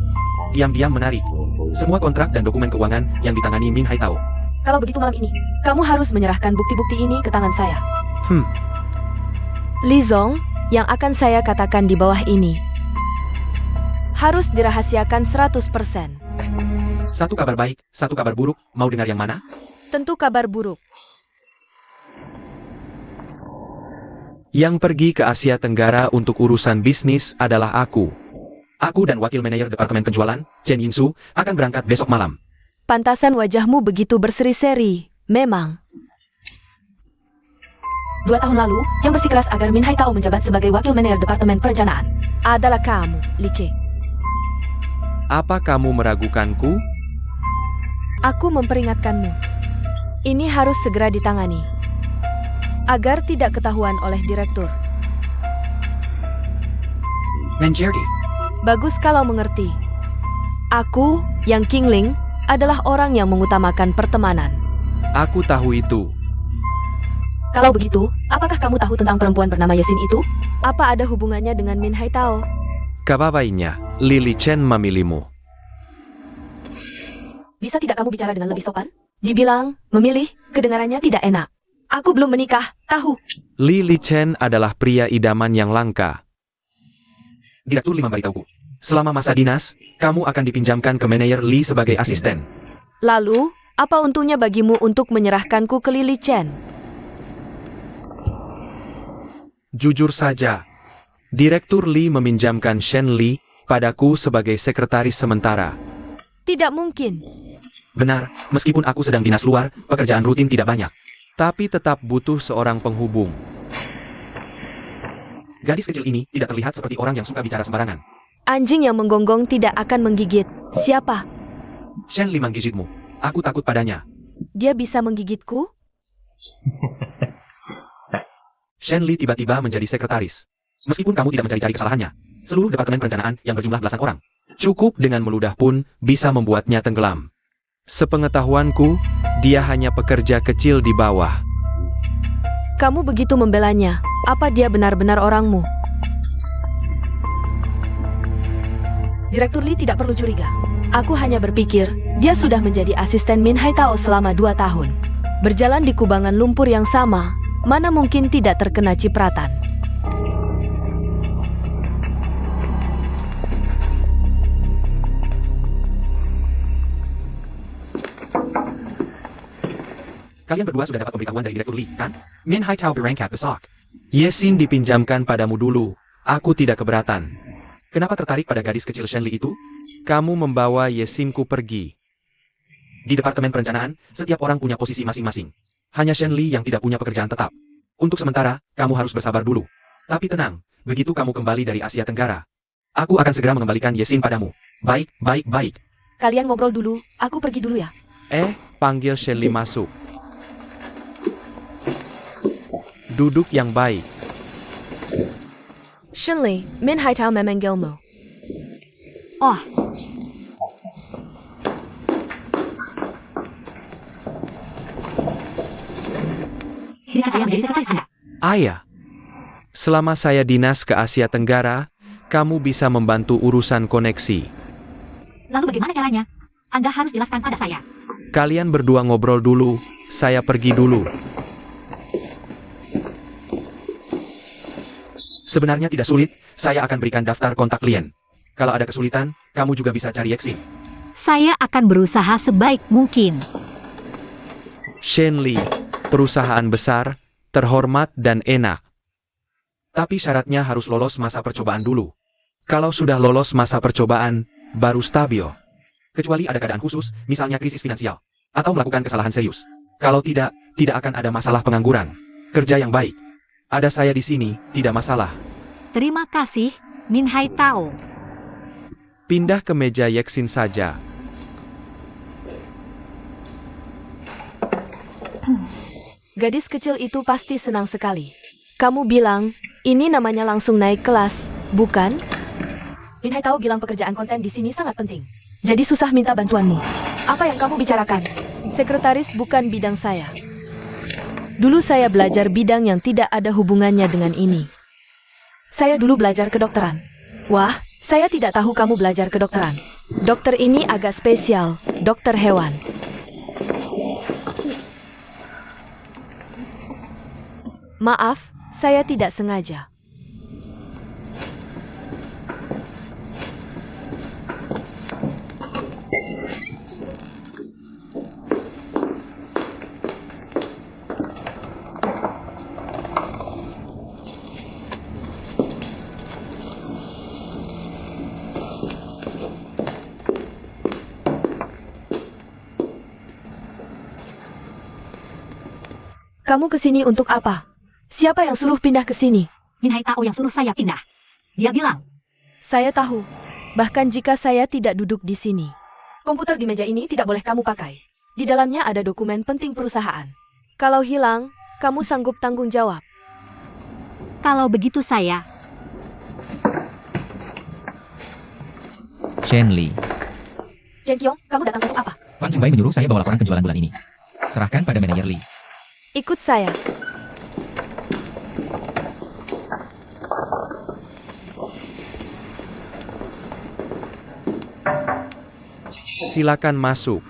Diam-diam menarik semua kontrak dan dokumen keuangan yang ditangani Min Hai Tao. Kalau begitu malam ini, kamu harus menyerahkan bukti-bukti ini ke tangan saya. Lizong, yang akan saya katakan di bawah ini, harus dirahasiakan 100%. Satu kabar baik, satu kabar buruk, mau dengar yang mana? Tentu kabar buruk. Yang pergi ke Asia Tenggara untuk urusan bisnis adalah aku. Aku dan wakil manajer Departemen Penjualan, Chen Yinsu, akan berangkat besok malam. Pantasan wajahmu begitu berseri-seri, memang. 2 tahun lalu, yang bersikeras agar Min Hai Tao menjabat sebagai wakil manajer Departemen Perencanaan adalah kamu, Li Ce. Apa kamu meragukanku? Aku memperingatkanmu. Ini harus segera ditangani, agar tidak ketahuan oleh direktur. Menjadi. Bagus kalau mengerti. Aku, yang Kingling, adalah orang yang mengutamakan pertemanan. Aku tahu itu. Kalau begitu, apakah kamu tahu tentang perempuan bernama Yesin itu? Apa ada hubungannya dengan Min Hai Tao? Kababainya, Lili Chen memilihmu. Bisa tidak kamu bicara dengan lebih sopan? Dibilang, memilih, kedengarannya tidak enak. Aku belum menikah, tahu. Li Lichen adalah pria idaman yang langka. Direktur Li memberitahuku. Selama masa dinas, kamu akan dipinjamkan ke manajer Li sebagai asisten. Lalu, apa untungnya bagimu untuk menyerahkanku ke Li Lichen? Jujur saja, Direktur Li meminjamkan Shen Li padaku sebagai sekretaris sementara. Tidak mungkin. Benar, meskipun aku sedang dinas luar, pekerjaan rutin tidak banyak. Tapi tetap butuh seorang penghubung. Gadis kecil ini tidak terlihat seperti orang yang suka bicara sembarangan. Anjing yang menggonggong tidak akan menggigit. Siapa? Shen Li menggigitmu. Aku takut padanya. Dia bisa menggigitku? Shen Li tiba-tiba menjadi sekretaris. Meskipun kamu tidak mencari-cari kesalahannya, seluruh departemen perencanaan yang berjumlah belasan orang, cukup dengan meludah pun bisa membuatnya tenggelam. Sepengetahuanku, dia hanya pekerja kecil di bawah. Kamu begitu membelanya. Apa dia benar-benar orangmu? Direktur Li tidak perlu curiga. Aku hanya berpikir, dia sudah menjadi asisten Min Haitao selama 2 tahun. Berjalan di kubangan lumpur yang sama, mana mungkin tidak terkena cipratan. Kalian berdua sudah dapat pemberitahuan dari Direktur Li, kan? Min Haitao berangkat besok. Yesin dipinjamkan padamu dulu. Aku tidak keberatan. Kenapa tertarik pada gadis kecil Shen Li itu? Kamu membawa Yesinku pergi. Di Departemen Perencanaan, setiap orang punya posisi masing-masing. Hanya Shen Li yang tidak punya pekerjaan tetap. Untuk sementara, kamu harus bersabar dulu. Tapi tenang, begitu kamu kembali dari Asia Tenggara, aku akan segera mengembalikan Yesin padamu. Baik, baik, baik. Kalian ngobrol dulu, aku pergi dulu ya. Panggil Shen Li masuk. Duduk yang baik. Shen Li, Min Haitao memanggilmu. Oh, izinkan saya menjadi sekretaris Anda. Ayah, selama saya dinas ke Asia Tenggara, kamu bisa membantu urusan koneksi. Lalu bagaimana caranya? Anda harus jelaskan pada saya. Kalian berdua ngobrol dulu, saya pergi dulu. Sebenarnya tidak sulit, saya akan berikan daftar kontak klien. Kalau ada kesulitan, kamu juga bisa cari Yexin. Saya akan berusaha sebaik mungkin. Shen Li, perusahaan besar, terhormat dan enak. Tapi syaratnya harus lolos masa percobaan dulu. Kalau sudah lolos masa percobaan, baru stabil. Kecuali ada keadaan khusus, misalnya krisis finansial, atau melakukan kesalahan serius. Kalau tidak, tidak akan ada masalah pengangguran. Kerja yang baik. Ada saya di sini, tidak masalah. Terima kasih, Min Haitao. Pindah ke meja Yexin saja. Gadis kecil itu pasti senang sekali. Kamu bilang, ini namanya langsung naik kelas, bukan? Min Haitao bilang pekerjaan konten di sini sangat penting. Jadi susah minta bantuanmu. Apa yang kamu bicarakan? Sekretaris bukan bidang saya. Dulu saya belajar bidang yang tidak ada hubungannya dengan ini. Saya dulu belajar kedokteran. Wah, saya tidak tahu kamu belajar kedokteran. Dokter ini agak spesial, dokter hewan. Maaf, saya tidak sengaja. Kamu kesini untuk apa? Siapa yang suruh pindah ke sini? Min Haitao yang suruh saya pindah. Dia bilang, Saya tahu. Bahkan jika saya tidak duduk di sini. Komputer di meja ini tidak boleh kamu pakai. Di dalamnya ada dokumen penting perusahaan. Kalau hilang, kamu sanggup tanggung jawab. kalau begitu saya. Shen Li. Chen Qiong, kamu datang untuk apa? Fan Xingbai menyuruh saya bawa laporan penjualan bulan ini. Serahkan pada manajer Li. Ikut saya. Silakan masuk.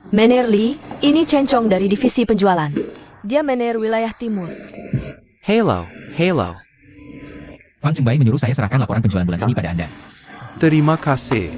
Manager Lee, ini Cencong dari divisi penjualan. Dia manajer wilayah timur. Hello, hello. Fang Chengbai menyuruh saya serahkan laporan penjualan bulan ini pada Anda. Terima kasih.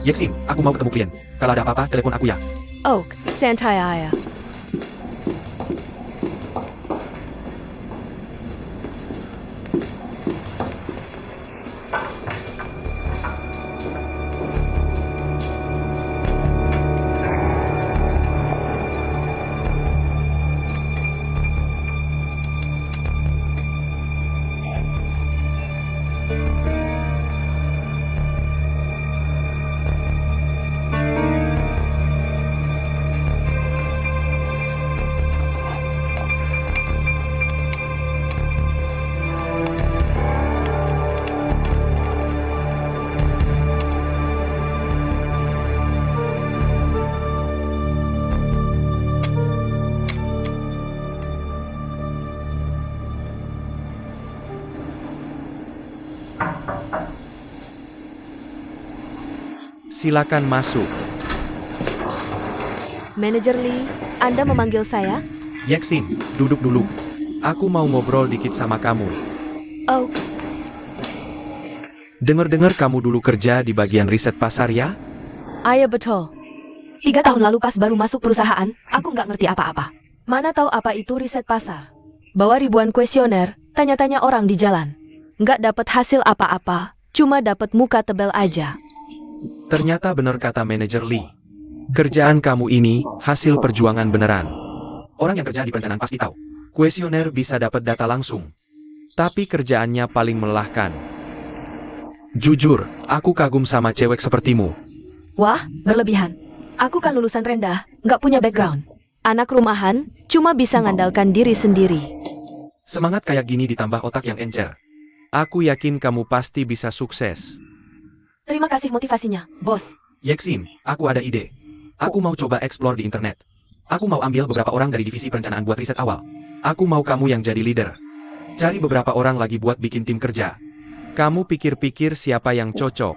Yexin, aku mau ketemu klien. Kalau ada apa-apa, telepon aku ya. Oak, santai aja. Silakan masuk. Manager Lee, Anda memanggil saya? Yexin, duduk dulu. Aku mau ngobrol dikit sama kamu. Oak, Dengar-dengar kamu dulu kerja di bagian riset pasar ya? iya betul. 3 tahun lalu pas baru masuk perusahaan, aku nggak ngerti apa-apa. Mana tahu apa itu riset pasar. Bawa ribuan kuesioner, tanya-tanya orang di jalan. Nggak dapat hasil apa-apa, cuma dapat muka tebal aja. Ternyata benar kata manajer Lee. Kerjaan kamu ini hasil perjuangan beneran. Orang yang kerja di perencanaan pasti tahu. Kuesioner bisa dapat data langsung. Tapi kerjaannya paling melelahkan. Jujur, aku kagum sama cewek sepertimu. Wah, berlebihan. Aku kan lulusan rendah, nggak punya background. Anak rumahan, cuma bisa ngandalkan diri sendiri. Semangat kayak gini ditambah otak yang encer. Aku yakin kamu pasti bisa sukses. Terima kasih motivasinya, bos. Yexin, aku ada ide. Aku mau coba explore di internet. Aku mau ambil beberapa orang dari divisi perencanaan buat riset awal. Aku mau kamu yang jadi leader. Cari beberapa orang lagi buat bikin tim kerja. Kamu pikir-pikir siapa yang cocok.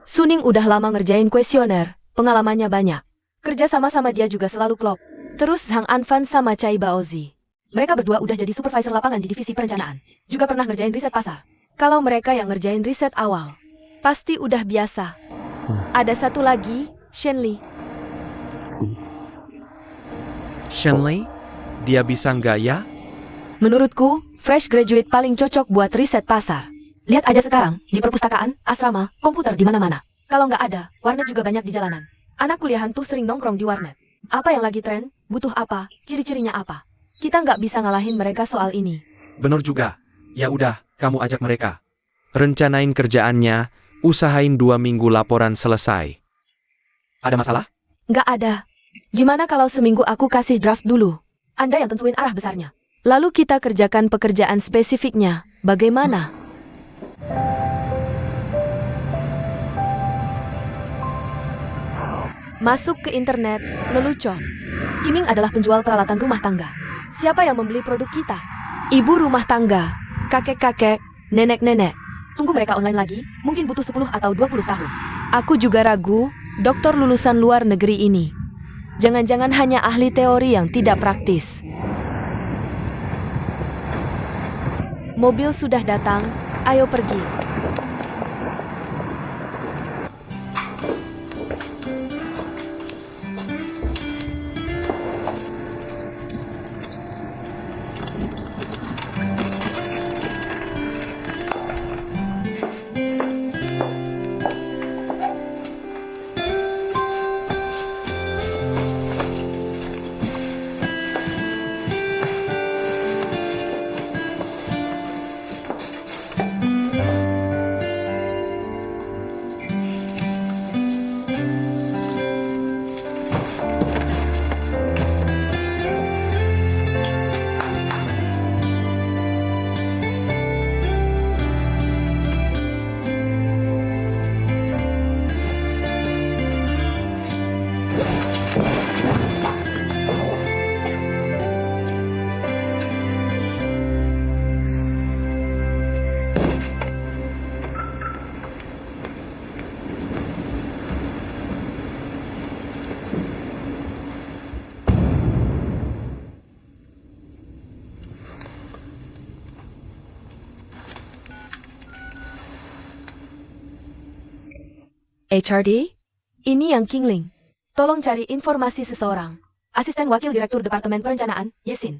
Suning udah lama ngerjain kuesioner, pengalamannya banyak. Kerja sama-sama dia juga selalu klop. Terus Zhang Anfan sama Chai Baozi. Mereka berdua udah jadi supervisor lapangan di divisi perencanaan. Juga pernah ngerjain riset pasar. Kalau mereka yang ngerjain riset awal, pasti udah biasa. Ada satu lagi, Shen Li. Shenley? Dia bisa nggak ya? Menurutku, fresh graduate paling cocok buat riset pasar. Lihat aja sekarang, di perpustakaan, asrama, komputer di mana-mana. Kalau nggak ada, warnet juga banyak di jalanan. Anak kuliahan tuh sering nongkrong di warnet. Apa yang lagi tren, butuh apa, ciri-cirinya apa. Kita nggak bisa ngalahin mereka soal ini. Bener juga. Ya udah, kamu ajak mereka. Rencanain kerjaannya, usahain 2 minggu laporan selesai. Ada masalah? Nggak ada. Gimana kalau seminggu aku kasih draft dulu? Anda yang tentuin arah besarnya. Lalu kita kerjakan pekerjaan spesifiknya. Bagaimana? Masuk ke internet, lelucon. Kiming adalah penjual peralatan rumah tangga. Siapa yang membeli produk kita? Ibu rumah tangga, kakek-kakek, nenek-nenek. Tunggu mereka online lagi, mungkin butuh 10 atau 20 tahun. Aku juga ragu, dokter lulusan luar negeri ini. Jangan-jangan hanya ahli teori yang tidak praktis. Mobil sudah datang, ayo pergi. HRD? Ini yang Kingling. Tolong cari informasi seseorang. Asisten Wakil Direktur Departemen Perencanaan, Yesin.